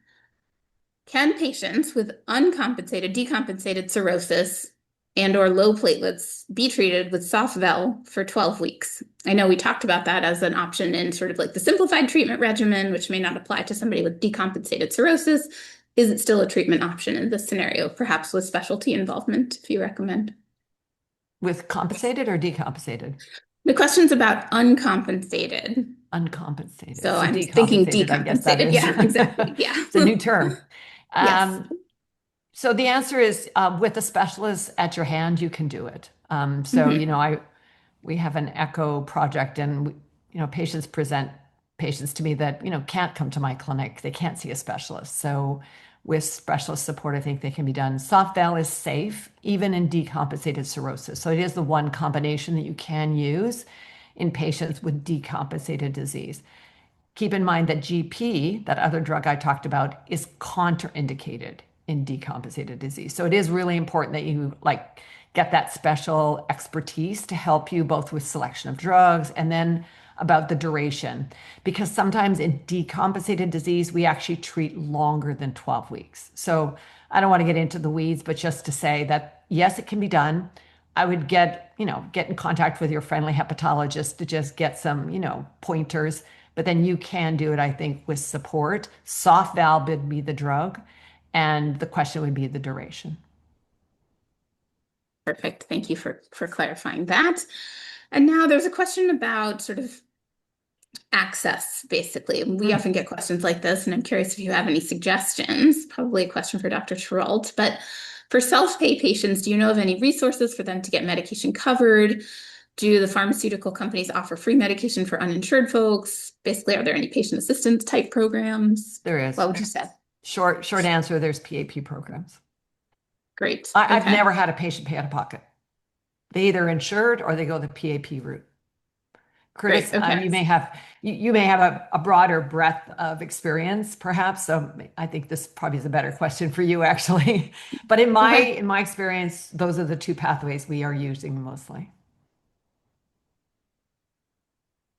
Can patients with uncompensated, decompensated cirrhosis and or low platelets be treated with Sofvel for 12 weeks? I know we talked about that as an option in sort of like the simplified treatment regimen, which may not apply to somebody with decompensated cirrhosis. Is it still a treatment option in this scenario, perhaps with specialty involvement, if you recommend? With compensated or decompensated? The question's about uncompensated. Uncompensated. So I'm thinking decompensated. I guess that is. Yeah, exactly. Yeah. It's a new term. Yes. So the answer is with a specialist at your hand, you can do it. So, Mhm. we have an echo project, and patients present patients to me that can't come to my clinic. They can't see a specialist. So with specialist support, I think they can be done. Soft valve is safe even in decompensated cirrhosis. So it is the one combination that you can use in patients with decompensated disease. Keep in mind that GP, that other drug I talked about, is contraindicated in decompensated disease. So it is really important that you get that special expertise to help you both with selection of drugs and then about the duration. Because sometimes in decompensated disease, we actually treat longer than 12 weeks. So I don't want to get into the weeds, but just to say that yes, it can be done. I would get in contact with your friendly hepatologist to just get some, pointers, but then you can do it, I think, with support. Soft valve would be the drug, and the question would be the duration. Perfect. Thank you for clarifying that. And now there's a question about sort of access, basically. We often get questions like this, and I'm curious if you have any suggestions. Probably a question for Dr. Terrault, but for self-pay patients, do you know of any resources for them to get medication covered? Do the pharmaceutical companies offer free medication for uninsured folks? Basically, are there any patient assistance type programs? There is. What would you say? Short answer, there's PAP programs. Great. I've Okay. never had a patient pay out of pocket. They either insured or they go the PAP route. Curtis, Great. Okay. you may have a broader breadth of experience, perhaps. So I think this probably is a better question for you, actually. But in Okay. my experience, those are the two pathways we are using mostly.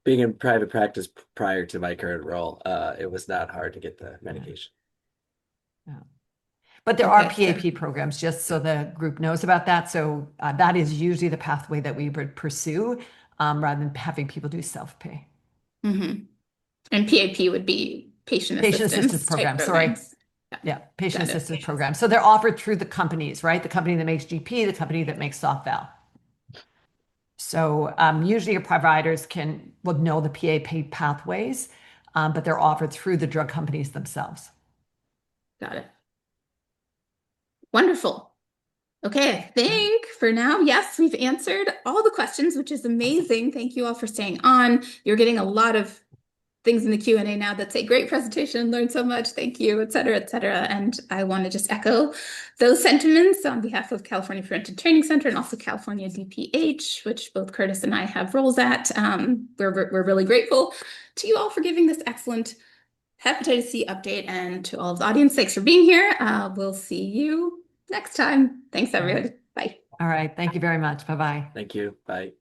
Being in private practice prior to my current role, it was not hard to get the medication. Yeah. But there are Okay. So, PAP programs, just so the group knows about that. So that is usually the pathway that we would pursue, rather than having people do self-pay. mhm. And PAP would be patient Patient assistance assistance type program, sorry. programs. Yeah. Yeah, patient Got it. assistance program. So they're offered through the companies, right? The company that makes GP, the company that makes soft valve. So usually your providers will know the PAP pathways, but they're offered through the drug companies themselves. Got it. Wonderful. Okay, I think for now, yes, we've answered all the questions, which is Awesome. amazing. Thank you all for staying on. You're getting a lot of things in the Q&A now that say great presentation, learned so much, thank you, et cetera, et cetera. And I want to just echo those sentiments on behalf of California Preventive Training Center and also California DPH, which both Curtis and I have roles at. We're really grateful to you all for giving this excellent hepatitis C update, and to all of the audience, thanks for being here. We'll see you next time. Thanks, everybody. Bye. All right. Thank you very much. Bye-bye. Thank you. Bye.